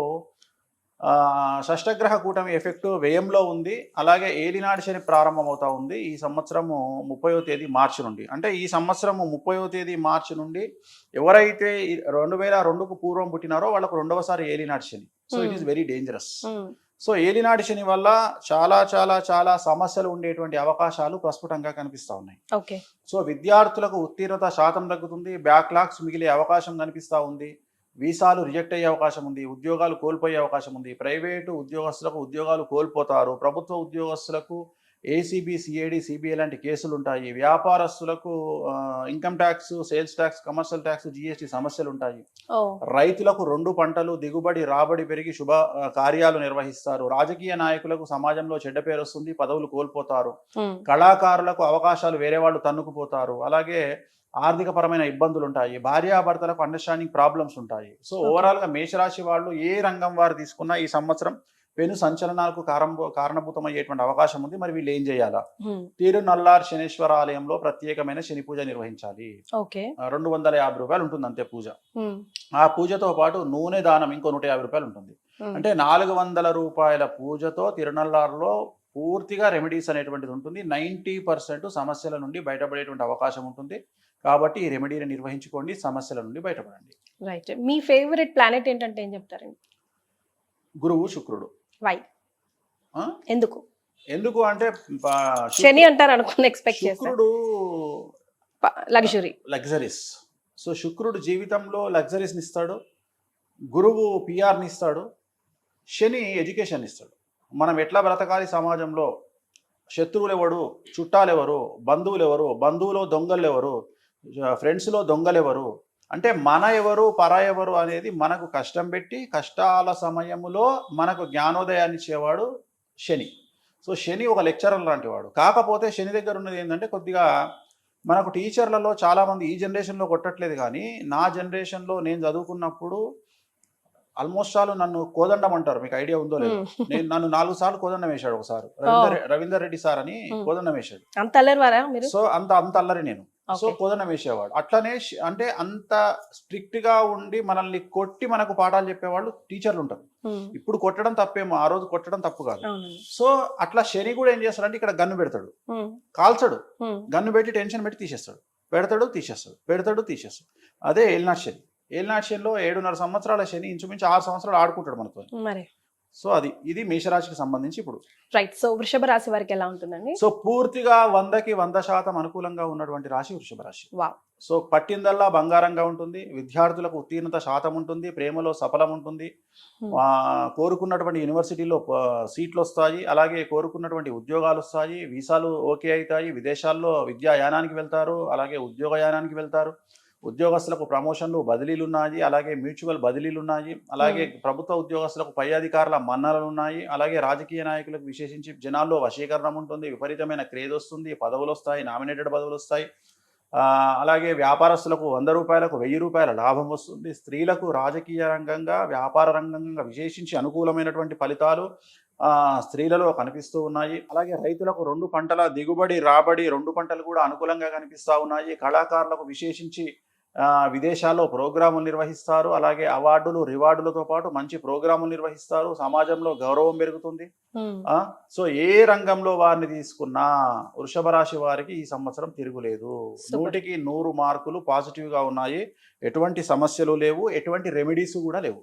షష్టగ్రహ కూటమి ఎఫెక్ట్ వ్యయంలో ఉంది. అలాగే ఏలినాటి శని ప్రారంభమవుతా ఉంది ఈ సంవత్సరము 30వ తేదీ మార్చి నుండి. అంటే ఈ సంవత్సరము 30వ తేదీ మార్చి నుండి ఎవరైతే 2002కు పూర్వం పుట్టినారో వాళ్ళకు 2వసారి ఏలినాటి శని. So it is very dangerous. So ఏలినాటి శని వల్ల చాలా చాలా చాలా సమస్యలు ఉండేటువంటి అవకాశాలు ప్రస్ఫుటంగా కనిపిస్తా ఉన్నాయి. సో విద్యార్థులకు ఉత్తీర్ణత శాతం తగ్గుతుంది, బ్యాక్లాగ్స్ మిగిలే అవకాశం కనిపిస్తా ఉంది, వీసాలు రిజెక్ట్ అయ్యే అవకాశం ఉంది, ఉద్యోగాలు కోల్పోయే అవకాశం ఉంది, ప్రైవేటు ఉద్యోగస్తులకు ఉద్యోగాలు కోల్పోతారు, ప్రభుత్వ ఉద్యోగస్తులకు ఏసీబీ, సిఐడి, సిబిఐ లాంటి కేసులు ఉంటాయి, వ్యాపారస్తులకు income tax, sales tax, commercial tax, GST సమస్యలు ఉంటాయి, రైతులకు 2 పంటలు దిగుబడి రాబడి పెరిగి శుభ కార్యాలు నిర్వహిస్తారు, రాజకీయ నాయకులకు సమాజంలో చెడ్డ పేరు వస్తుంది, పదవులు కోల్పోతారు, కళాకారులకు అవకాశాలు వేరే వాళ్ళు తన్నుకుపోతారు, అలాగే ఆర్థిక పరమైన ఇబ్బందులు ఉంటాయి, భార్యాభర్తలకు అండర్స్టాండింగ్ ప్రాబ్లమ్స్ ఉంటాయి. సో ఓవరాల్ గా మేషరాశి వాళ్ళు ఏ రంగం వారు తీసుకున్నా ఈ సంవత్సరం పెను సంచలనాలకు కారణభూతమయ్యేటువంటి అవకాశం ఉంది. మరి వీళ్ళు ఏం చేయాలా? తిరునల్లార్ శనేశ్వర ఆలయంలో ప్రత్యేకమైన శని పూజ నిర్వహించాలి. ₹250 ఉంటుంది అంతే పూజ. ఆ పూజతో పాటు నూనె దానం ఇంకో ₹150 ఉంటుంది. అంటే ₹400 పూజతో తిరునల్లార్లో పూర్తిగా రెమెడీస్ అనేటువంటిది ఉంటుంది. 90% సమస్యల నుండి బయటపడేటువంటి అవకాశం ఉంటుంది. కాబట్టి ఈ రెమెడీని నిర్వహించుకోండి, సమస్యల నుండి బయటపడండి. రైట్. మీ ఫేవరెట్ ప్లానెట్ ఏంటంటే ఏం చెప్తారండి? గురువు, శుక్రుడు. వై? ఎందుకు అంటే శని అంటారు అనుకున్న ఎక్స్పెక్ట్ చేశారు. శుక్రుడు లగ్జరీస్. సో శుక్రుడు జీవితంలో లగ్జరీస్ని ఇస్తాడు, గురువు పిఆర్ని ఇస్తాడు, శని ఎడ్యుకేషన్ ఇస్తాడు. మనం ఎట్లా బ్రతకాలి సమాజంలో, శత్రువులు ఎవరు, చుట్టాలు ఎవరు, బంధువులు ఎవరు, బంధువులో దొంగలు ఎవరు, ఫ్రెండ్స్లో దొంగలు ఎవరు, అంటే మన ఎవరు పరా ఎవరు అనేది మనకు కష్టం పెట్టి కష్టాల సమయంలో మనకు జ్ఞానోదయాన్ని ఇచ్చేవాడు శని. సో శని ఒక లెక్చరర్ లాంటి వాడు. కాకపోతే శని దగ్గర ఉన్నది ఏంటంటే కొద్దిగా మనకు టీచర్లలో చాలామంది ఈ జనరేషన్లో కొట్టట్లేదు, కానీ నా జనరేషన్లో నేను చదువుకున్నప్పుడు ఆల్మోస్ట్ ఆల్ నన్ను కోదండం అంటారు, మీకు ఐడియా ఉందో లేదు. నన్ను 4 సార్లు కోదండం వేశాడు ఒకసారి, రవీందర్ రెడ్డి సార్ అని కోదండం వేశాడు. అంత అల్లరివారా మీరు? సో అంత అల్లరి నేను. సో కోదండం వేసేవాడు. అట్లనే అంటే అంత స్ట్రిక్ట్ గా ఉండి మనల్ని కొట్టి మనకు పాఠాలు చెప్పేవాళ్ళు టీచర్లు ఉంటారు. ఇప్పుడు కొట్టడం తప్పేమో, ఆ రోజు కొట్టడం తప్పు కాదు. సో అట్లా శని కూడా ఏం చేస్తాడంటే ఇక్కడ గన్ను పెడతాడు, కాల్చడు, గన్ను పెట్టి టెన్షన్ పెట్టి తీసేస్తాడు, పెడతాడు తీసేస్తాడు, పెడతాడు తీసేస్తాడు. అదే ఏలినాటి శని. ఏలినాటి శనిలో 7.5 సంవత్సరాల శని ఇంచుమించు 6 సంవత్సరాలు ఆడుకుంటాడు మనతో. సో ఇది మేషరాశికి సంబంధించి. ఇప్పుడు రైట్. సో వృషభ రాశి వారికి ఎలా ఉంటుందండి? సో పూర్తిగా 100కి 100% అనుకూలంగా ఉన్నటువంటి రాశి వృషభ రాశి. సో పట్టిందల్లా బంగారంగా ఉంటుంది, విద్యార్థులకు ఉత్తీర్ణత శాతం ఉంటుంది, ప్రేమలో సఫలం ఉంటుంది, కోరుకున్నటువంటి యూనివర్సిటీలో సీట్లు వస్తాయి, అలాగే కోరుకున్నటువంటి ఉద్యోగాలు వస్తాయి, వీసాలు ఓకే అవుతాయి, విదేశాల్లో విద్యాయానానికి వెళ్తారు, అలాగే ఉద్యోగయానానికి వెళ్తారు, ఉద్యోగస్తులకు ప్రమోషన్లు బదిలీలు ఉన్నాయి, అలాగే మ్యూచువల్ బదిలీలు ఉన్నాయి, అలాగే ప్రభుత్వ ఉద్యోగస్తులకు పై అధికారుల మన్ననలు ఉన్నాయి, అలాగే రాజకీయ నాయకులకు విశేషించి జనాల్లో వశీకరణం ఉంటుంది, విపరీతమైన క్రేజ్ వస్తుంది, పదవులు వస్తాయి, నామినేటెడ్ పదవులు వస్తాయి, అలాగే వ్యాపారస్తులకు 100 రూపాయలకు 1000 రూపాయల లాభం వస్తుంది, స్త్రీలకు రాజకీయ రంగంగా వ్యాపార రంగంగా విశేషించి అనుకూలమైనటువంటి ఫలితాలు స్త్రీలలో కనిపిస్తూ ఉన్నాయి. అలాగే రైతులకు 2 పంటల దిగుబడి రాబడి 2 పంటలు కూడా అనుకూలంగా కనిపిస్తూ ఉన్నాయి. కళాకారులకు విశేషించి విదేశాల్లో ప్రోగ్రాములు నిర్వహిస్తారు, అలాగే అవార్డులు రివార్డులతో పాటు మంచి ప్రోగ్రాములు నిర్వహిస్తారు, సమాజంలో గౌరవం పెరుగుతుంది. సో ఏ రంగంలో వారిని తీసుకున్నా వృషభ రాశి వారికి ఈ సంవత్సరం తిరుగులేదు. 100కి 100 మార్కులు పాజిటివ్ గా ఉన్నాయి, ఎటువంటి సమస్యలు లేవు, ఎటువంటి రెమెడీస్ కూడా లేవు.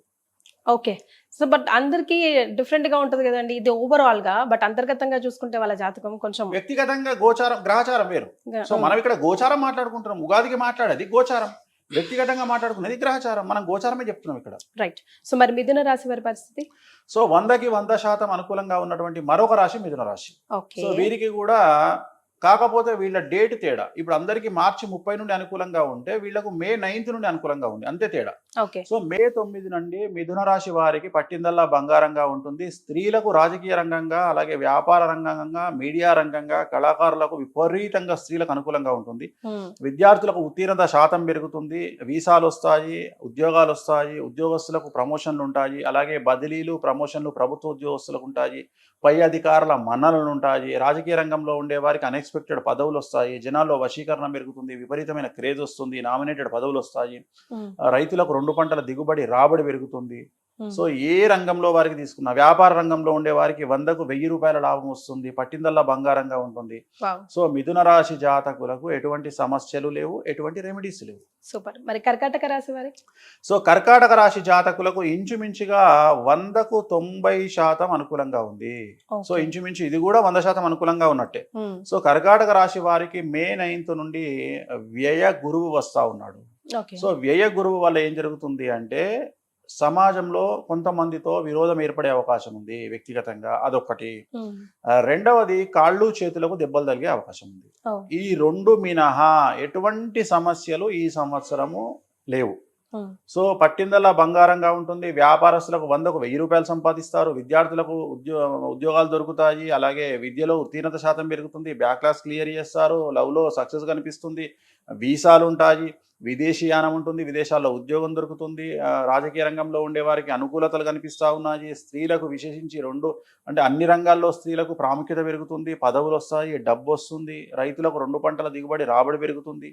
ఓకే. సో బట్ అందరికి డిఫరెంట్ గా ఉంటది కదండి ఇది ఓవరాల్ గా, బట్ అంతర్గతంగా చూసుకుంటే వాళ్ళ జాతకం కొంచెం వ్యక్తిగతంగా గోచారం గ్రహచారం వేరు. సో మనం ఇక్కడ గోచారం మాట్లాడుకుంటున్నాం, ఉగాదికి మాట్లాడేది గోచారం, వ్యక్తిగతంగా మాట్లాడుకునేది గ్రహచారం, మనం గోచారమే చెప్తున్నాం ఇక్కడ. రైట్. సో మరి మిథున రాశి వారి పరిస్థితి? సో 100కి 100% అనుకూలంగా ఉన్నటువంటి మరొక రాశి మిథున రాశి. సో వీరికి కూడా కాకపోతే వీళ్ళ డేట్ తేడా. ఇప్పుడు అందరికీ మార్చి 30 నుండి అనుకూలంగా ఉంటే వీళ్ళకు మే 9 నుండి అనుకూలంగా ఉంది, అంతే తేడా. సో మే 9 నుండి మిథున రాశి వారికి పట్టిందల్లా బంగారంగా ఉంటుంది. స్త్రీలకు రాజకీయ రంగంగా, అలాగే వ్యాపార రంగంగా, మీడియా రంగంగా, కళాకారులకు విపరీతంగా స్త్రీలకు అనుకూలంగా ఉంటుంది. విద్యార్థులకు ఉత్తీర్ణత శాతం పెరుగుతుంది, వీసాలు వస్తాయి, ఉద్యోగాలు వస్తాయి, ఉద్యోగస్తులకు ప్రమోషన్లు ఉంటాయి, అలాగే బదిలీలు ప్రమోషన్లు ప్రభుత్వ ఉద్యోగస్తులకు ఉంటాయి, పై అధికారుల మన్ననలు ఉంటాయి, రాజకీయ రంగంలో ఉండే వారికి అన్ఎక్స్పెక్టెడ్ పదవులు వస్తాయి, జనాల్లో వశీకరణ పెరుగుతుంది, విపరీతమైన క్రేజ్ వస్తుంది, నామినేటెడ్ పదవులు వస్తాయి, రైతులకు 2 పంటల దిగుబడి రాబడి పెరుగుతుంది. సో ఏ రంగంలో వారికి తీసుకున్నా, వ్యాపార రంగంలో ఉండే వారికి 100కు 1000 రూపాయల లాభం వస్తుంది, పట్టిందల్లా బంగారంగా ఉంటుంది. సో మిథున రాశి జాతకులకు ఎటువంటి సమస్యలు లేవు, ఎటువంటి రెమెడీస్ లేవు. సూపర్. మరి కర్కాటక రాశి వారికి? సో కర్కాటక రాశి జాతకులకు ఇంచుమించుగా 100కు 90% అనుకూలంగా ఉంది. సో ఇంచుమించు ఇది కూడా 100% అనుకూలంగా ఉన్నట్టే. సో కర్కాటక రాశి వారికి మే 9 నుండి వ్యయ గురువు వస్తా ఉన్నాడు. సో వ్యయ గురువు వల్ల ఏం జరుగుతుంది అంటే సమాజంలో కొంతమందితో విరోధం ఏర్పడే అవకాశం ఉంది వ్యక్తిగతంగా, అదొక్కటి. రెండవది కాళ్ళు చేతులకు దెబ్బలు తగిలే అవకాశం ఉంది. ఈ 2 మినహా ఎటువంటి సమస్యలు ఈ సంవత్సరము లేవు. సో పట్టిందల్లా బంగారంగా ఉంటుంది, వ్యాపారస్తులకు 100కు 1000 రూపాయలు సంపాదిస్తారు, విద్యార్థులకు ఉద్యోగాలు దొరుకుతాయి, అలాగే విద్యలో ఉత్తీర్ణత శాతం పెరుగుతుంది, బ్యాక్లాస్ క్లియర్ చేస్తారు, లవ్లో సక్సెస్ కనిపిస్తుంది, వీసాలు ఉంటాయి, విదేశీయానం ఉంటుంది, విదేశాల్లో ఉద్యోగం దొరుకుతుంది, రాజకీయ రంగంలో ఉండే వారికి అనుకూలతలు కనిపిస్తూ ఉన్నాయి, స్త్రీలకు విశేషించి అంటే అన్ని రంగాల్లో స్త్రీలకు ప్రాముఖ్యత పెరుగుతుంది, పదవులు వస్తాయి, డబ్బు వస్తుంది, రైతులకు 2 పంటల దిగుబడి రాబడి పెరుగుతుంది.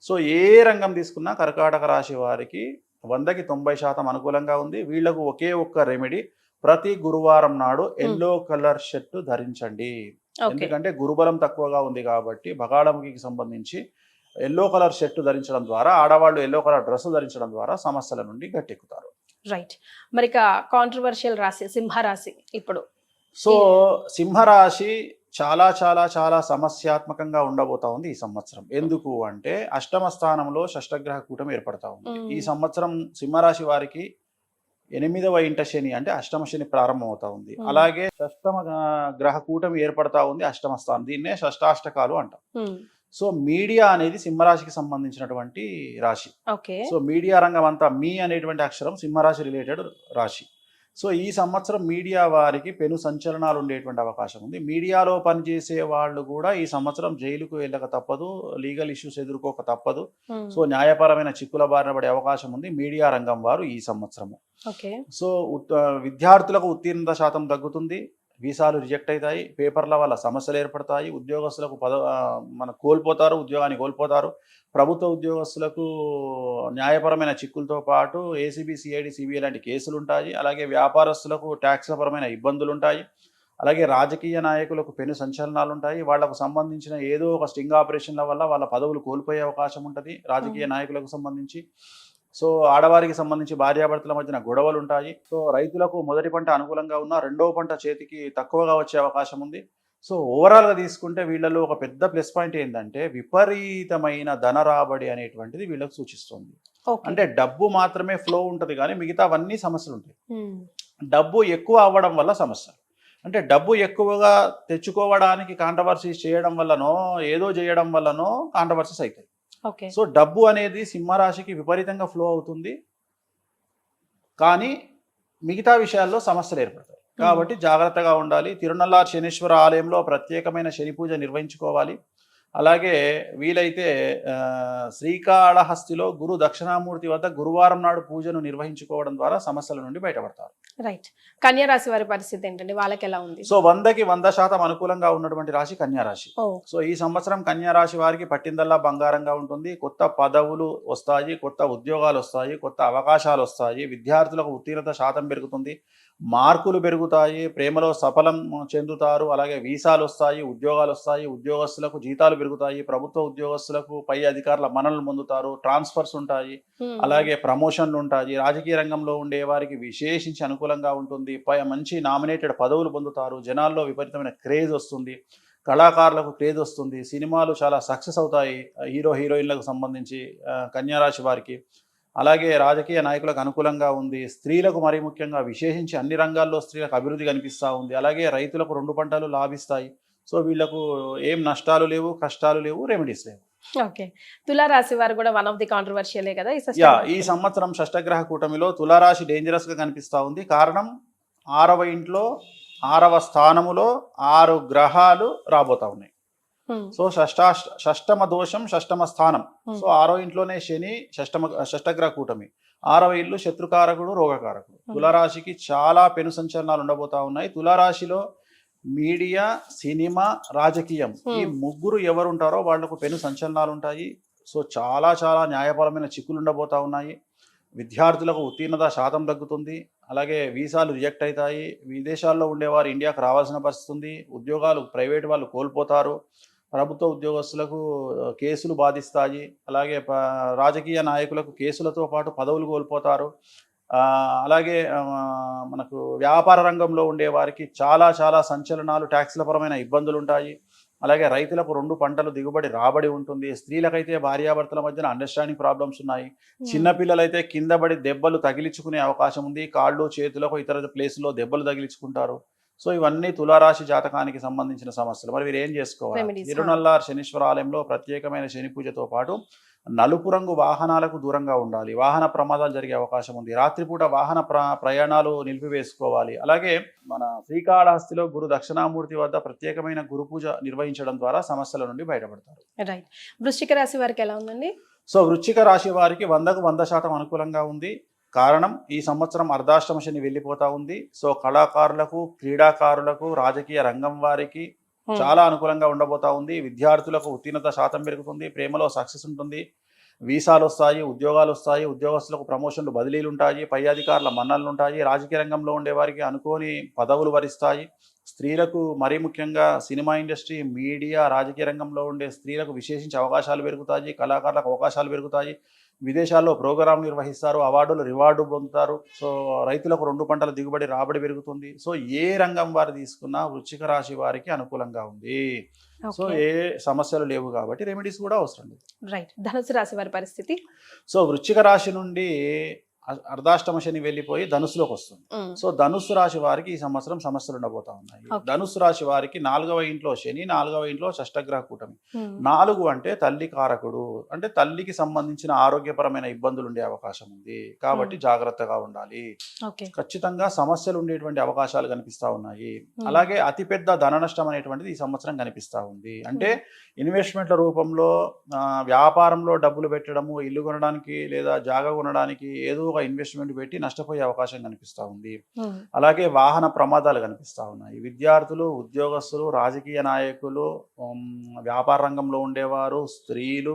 సో ఏ రంగం తీసుకున్నా కర్కాటక రాశి వారికి 100కి 90% అనుకూలంగా ఉంది. వీళ్లకు ఒకే ఒక్క రెమెడీ, ప్రతి గురువారం నాడు ఎల్లో కలర్ షర్ట్ ధరించండి. ఎందుకంటే గురుబలం తక్కువగా ఉంది కాబట్టి బగాళముఖికి సంబంధించి ఎల్లో కలర్ షర్ట్ ధరించడం ద్వారా, ఆడవాళ్ళు ఎల్లో కలర్ డ్రెస్ ధరించడం ద్వారా సమస్యల నుండి గట్టెక్కుతారు. రైట్. మరి కాంట్రవర్షియల్ రాశి సింహరాశి ఇప్పుడు. సో సింహరాశి చాలా చాలా చాలా సమస్యాత్మకంగా ఉండబోతా ఉంది ఈ సంవత్సరం. ఎందుకు అంటే అష్టమ స్థానంలో షష్టగ్రహ కూటమి ఏర్పడతా ఉంది. ఈ సంవత్సరం సింహరాశి వారికి 8వ ఇంట శని అంటే అష్టమ శని ప్రారంభం అవుతా ఉంది. అలాగే షష్టమ గ్రహ కూటమి ఏర్పడతా ఉంది అష్టమ స్థానం. దీన్నే షష్టాష్టకాలు అంటాం. సో మీడియా అనేది సింహరాశికి సంబంధించినటువంటి రాశి. ఓకే. సో మీడియా రంగం అంతా మీ అనేటువంటి అక్షరం సింహరాశి రిలేటెడ్ రాశి. సో ఈ సంవత్సరం మీడియా వారికి పెను సంచలనాలు ఉండేటువంటి అవకాశం ఉంది. మీడియాలో పనిచేసే వాళ్ళు కూడా ఈ సంవత్సరం జైలుకు వెళ్ళక తప్పదు, లీగల్ ఇష్యూస్ ఎదుర్కోక తప్పదు. సో న్యాయపరమైన చిక్కుల బారిన పడే అవకాశం ఉంది మీడియా రంగం వారు ఈ సంవత్సరము. ఓకే. సో విద్యార్థులకు ఉత్తీర్ణత శాతం తగ్గుతుంది, వీసాలు రిజెక్ట్ అవుతాయి, పేపర్ల వల్ల సమస్యలు ఏర్పడతాయి, ఉద్యోగస్తులకు మన కోల్పోతారు, ఉద్యోగాన్ని కోల్పోతారు. ప్రభుత్వ ఉద్యోగస్తులకు న్యాయపరమైన చిక్కులతో పాటు ఏసీబీ, సిఐడి, సిబిఐ లాంటి కేసులు ఉంటాయి. అలాగే వ్యాపారస్తులకు ట్యాక్స్పరమైన ఇబ్బందులు ఉంటాయి. అలాగే రాజకీయ నాయకులకు పెను సంచలనాలు ఉంటాయి. వాళ్లకు సంబంధించిన ఏదో ఒక స్టింగ్ ఆపరేషన్ల వల్ల వాళ్ళ పదవులు కోల్పోయే అవకాశం ఉంటుంది రాజకీయ నాయకులకు సంబంధించి. సో ఆడవారికి సంబంధించి భార్యాభర్తల మధ్యన గొడవలు ఉంటాయి. సో రైతులకు మొదటి పంట అనుకూలంగా ఉన్న రెండవ పంట చేతికి తక్కువగా వచ్చే అవకాశం ఉంది. సో ఓవరాల్గా తీసుకుంటే వీళ్ళలో ఒక పెద్ద ప్లస్ పాయింట్ ఏంటంటే విపరీతమైన ధన రాబడి అనేటువంటిది వీళ్ళకు సూచిస్తుంది. అంటే డబ్బు మాత్రమే ఫ్లో ఉంటుంది కానీ మిగతావన్నీ సమస్యలు ఉంటాయి. డబ్బు ఎక్కువ అవ్వడం వల్ల సమస్యలు, అంటే డబ్బు ఎక్కువగా తెచ్చుకోవడానికి కాంట్రవర్సీస్ చేయడం వల్లనో ఏదో చేయడం వల్లనో కాంట్రవర్సీస్ అవుతాయి. సో డబ్బు అనేది సింహరాశికి విపరీతంగా ఫ్లో అవుతుంది కానీ మిగతా విషయాల్లో సమస్యలు ఏర్పడతాయి. కాబట్టి జాగ్రత్తగా ఉండాలి. తిరునల్లార్ శనీశ్వర ఆలయంలో ప్రత్యేకమైన శని పూజ నిర్వహించుకోవాలి. అలాగే వీలైతే శ్రీకాళహస్తిలో గురు దక్షిణామూర్తి వద్ద గురువారం నాడు పూజను నిర్వహించుకోవడం ద్వారా సమస్యల నుండి బయటపడతారు. రైట్. కన్యా రాశి వారి పరిస్థితి ఏంటండి? వాళ్ళకి ఎలా ఉంది? సో 100కి 100% అనుకూలంగా ఉన్నటువంటి రాశి కన్యా రాశి. సో ఈ సంవత్సరం కన్యా రాశి వారికి పట్టిందల్లా బంగారంగా ఉంటుంది. కొత్త పదవులు వస్తాయి, కొత్త ఉద్యోగాలు వస్తాయి, కొత్త అవకాశాలు వస్తాయి. విద్యార్థులకు ఉత్తీర్ణత శాతం పెరుగుతుంది, మార్కులు పెరుగుతాయి, ప్రేమలో సఫలం చెందుతారు. అలాగే వీసాలు వస్తాయి, ఉద్యోగాలు వస్తాయి, ఉద్యోగస్తులకు జీతాలు పెరుగుతాయి, ప్రభుత్వ ఉద్యోగస్తులకు పై అధికారుల మన్ననలు పొందుతారు, ట్రాన్స్ఫర్స్ ఉంటాయి, అలాగే ప్రమోషన్లు ఉంటాయి. రాజకీయ రంగంలో ఉండే వారికి విశేషించి అనుకూలంగా ఉంటుంది. మంచి నామినేటెడ్ పదవులు పొందుతారు. జనాల్లో విపరీతమైన క్రేజ్ వస్తుంది, కళాకారులకు క్రేజ్ వస్తుంది, సినిమాలు చాలా సక్సెస్ అవుతాయి హీరో హీరోయిన్లకు సంబంధించి కన్యారాశి వారికి. అలాగే రాజకీయ నాయకులకు అనుకూలంగా ఉంది. స్త్రీలకు మరీ ముఖ్యంగా విశేషించి అన్ని రంగాల్లో స్త్రీలకు అభివృద్ధి కనిపిస్తూ ఉంది. అలాగే రైతులకు 2 పంటలు లాభిస్తాయి. సో వీళ్లకు ఏం నష్టాలు లేవు, కష్టాలు లేవు, రెమెడీస్ లేవు. ఓకే. తులారాశి వారు కూడా వన్ ఆఫ్ ది కాంట్రవర్షియలే కదా ఈ సంవత్సరం షష్టగ్రహ కూటమిలో తులారాశి డేంజరస్ గా కనిపిస్తూ ఉంది. కారణం 6వ ఇంట్లో 6వ స్థానములో 6 గ్రహాలు రాబోతా ఉన్నాయి. సో షష్టమ దోషం, షష్టమ స్థానం. సో 6వ ఇంట్లోనే శని, షష్టగ్రహ కూటమి. 6వ ఇల్లు శత్రుకారకుడు, రోగకారకుడు. తులారాశికి చాలా పెను సంచలనాలు ఉండబోతా ఉన్నాయి. తులారాశిలో మీడియా, సినిమా, రాజకీయం ఈ ముగ్గురు ఎవరు ఉంటారో వాళ్లకు పెను సంచలనాలు ఉంటాయి. సో చాలా చాలా న్యాయపరమైన చిక్కులు ఉండబోతా ఉన్నాయి. విద్యార్థులకు ఉత్తీర్ణత శాతం తగ్గుతుంది. అలాగే వీసాలు రిజెక్ట్ అవుతాయి. విదేశాల్లో ఉండేవారు ఇండియాకు రావాల్సిన పరిస్థితి ఉంది. ఉద్యోగాలు ప్రైవేట్ వాళ్ళు కోల్పోతారు. ప్రభుత్వ ఉద్యోగస్తులకు కేసులు బాధిస్తాయి. అలాగే రాజకీయ నాయకులకు కేసులతో పాటు పదవులు కోల్పోతారు. అలాగే మనకు వ్యాపార రంగంలో ఉండే వారికి చాలా చాలా సంచలనాలు, ట్యాక్స్ల పరమైన ఇబ్బందులు ఉంటాయి. అలాగే రైతులకు 2 పంటలు దిగుబడి రాబడి ఉంటుంది. స్త్రీలకైతే భార్యాభర్తల మధ్యన అండర్స్టాండింగ్ ప్రాబ్లమ్స్ ఉన్నాయి. చిన్నపిల్లలైతే కింద పడి దెబ్బలు తగిలించుకునే అవకాశం ఉంది. కాళ్ళు, చేతులకు ఇతర ప్లేసుల్లో దెబ్బలు తగిలించుకుంటారు. సో ఇవన్నీ తులారాశి జాతకానికి సంబంధించిన సమస్యలు. మరి వీరు ఏం చేసుకోవాలి? తిరునల్లార్ శనీశ్వర ఆలయంలో ప్రత్యేకమైన శని పూజతో పాటు నలుపు రంగు వాహనాలకు దూరంగా ఉండాలి. వాహన ప్రమాదాలు జరిగే అవకాశం ఉంది. రాత్రిపూట వాహన ప్రయాణాలు నిలిపివేసుకోవాలి. అలాగే మన శ్రీకాళహస్తిలో గురు దక్షిణామూర్తి వద్ద ప్రత్యేకమైన గురు పూజ నిర్వహించడం ద్వారా సమస్యల నుండి బయటపడతారు. రైట్. వృశ్చిక రాశి వారికి ఎలా ఉందండి? సో వృశ్చిక రాశి వారికి 100కు 100% అనుకూలంగా ఉంది. కారణం ఈ సంవత్సరం అర్ధాష్టమ శని వెళ్ళిపోతా ఉంది. సో కళాకారులకు, క్రీడాకారులకు, రాజకీయ రంగం వారికి చాలా అనుకూలంగా ఉండబోతా ఉంది. విద్యార్థులకు ఉత్తీర్ణత శాతం పెరుగుతుంది, ప్రేమలో సక్సెస్ ఉంటుంది, వీసాలు వస్తాయి, ఉద్యోగాలు వస్తాయి, ఉద్యోగస్తులకు ప్రమోషన్లు, బదిలీలు ఉంటాయి, పై అధికారుల మన్ననలు ఉంటాయి. రాజకీయ రంగంలో ఉండే వారికి అనుకోని పదవులు వరిస్తాయి. స్త్రీలకు మరీ ముఖ్యంగా సినిమా ఇండస్ట్రీ, మీడియా, రాజకీయ రంగంలో ఉండే స్త్రీలకు విశేషించి అవకాశాలు పెరుగుతాయి. కళాకారులకు అవకాశాలు పెరుగుతాయి. విదేశాల్లో ప్రోగ్రాం నిర్వహిస్తారు, అవార్డులు రివార్డు పొందుతారు. సో రైతులకు 2 పంటల దిగుబడి రాబడి పెరుగుతుంది. సో ఏ రంగం వారు తీసుకున్నా వృశ్చిక రాశి వారికి అనుకూలంగా ఉంది. So okay. ఏ సమస్యలు లేవు కాబట్టి రెమెడీస్ కూడా అవసరం లేదు. రైట్. ధనుసు రాశి వారి పరిస్థితి. సో వృశ్చిక రాశి నుండి అర్ధాష్టమ శని వెళ్ళిపోయి ధనుసులోకి వస్తుంది. సో ధనుస్సు రాశి వారికి ఈ సంవత్సరం సమస్యలు ఉండబోతా ఉన్నాయి. Okay. ధనుస్సు రాశి వారికి 4వ ఇంట్లో శని, 4వ ఇంట్లో షష్టగ్రహ కూటమి. 4 అంటే తల్లి కారకుడు, అంటే తల్లికి సంబంధించిన ఆరోగ్యపరమైన ఇబ్బందులు ఉండే అవకాశం ఉంది కాబట్టి జాగ్రత్తగా ఉండాలి. ఓకే. ఖచ్చితంగా సమస్యలు ఉండేటువంటి అవకాశాలు కనిపిస్తా ఉన్నాయి. అలాగే అతిపెద్ద ధన నష్టం అనేటువంటిది ఈ సంవత్సరం కనిపిస్తా ఉంది. అంటే ఇన్వెస్ట్మెంట్ల రూపంలో వ్యాపారంలో డబ్బులు పెట్టడము, ఇల్లు కొనడానికి లేదా జాగా కొనడానికి ఏదో ఒక ఇన్వెస్ట్మెంట్ పెట్టి నష్టపోయే అవకాశం కనిపిస్తూ ఉంది. అలాగే వాహన ప్రమాదాలు కనిపిస్తూ ఉన్నాయి. విద్యార్థులు, ఉద్యోగస్తులు, రాజకీయ నాయకులు, వ్యాపార రంగంలో ఉండేవారు, స్త్రీలు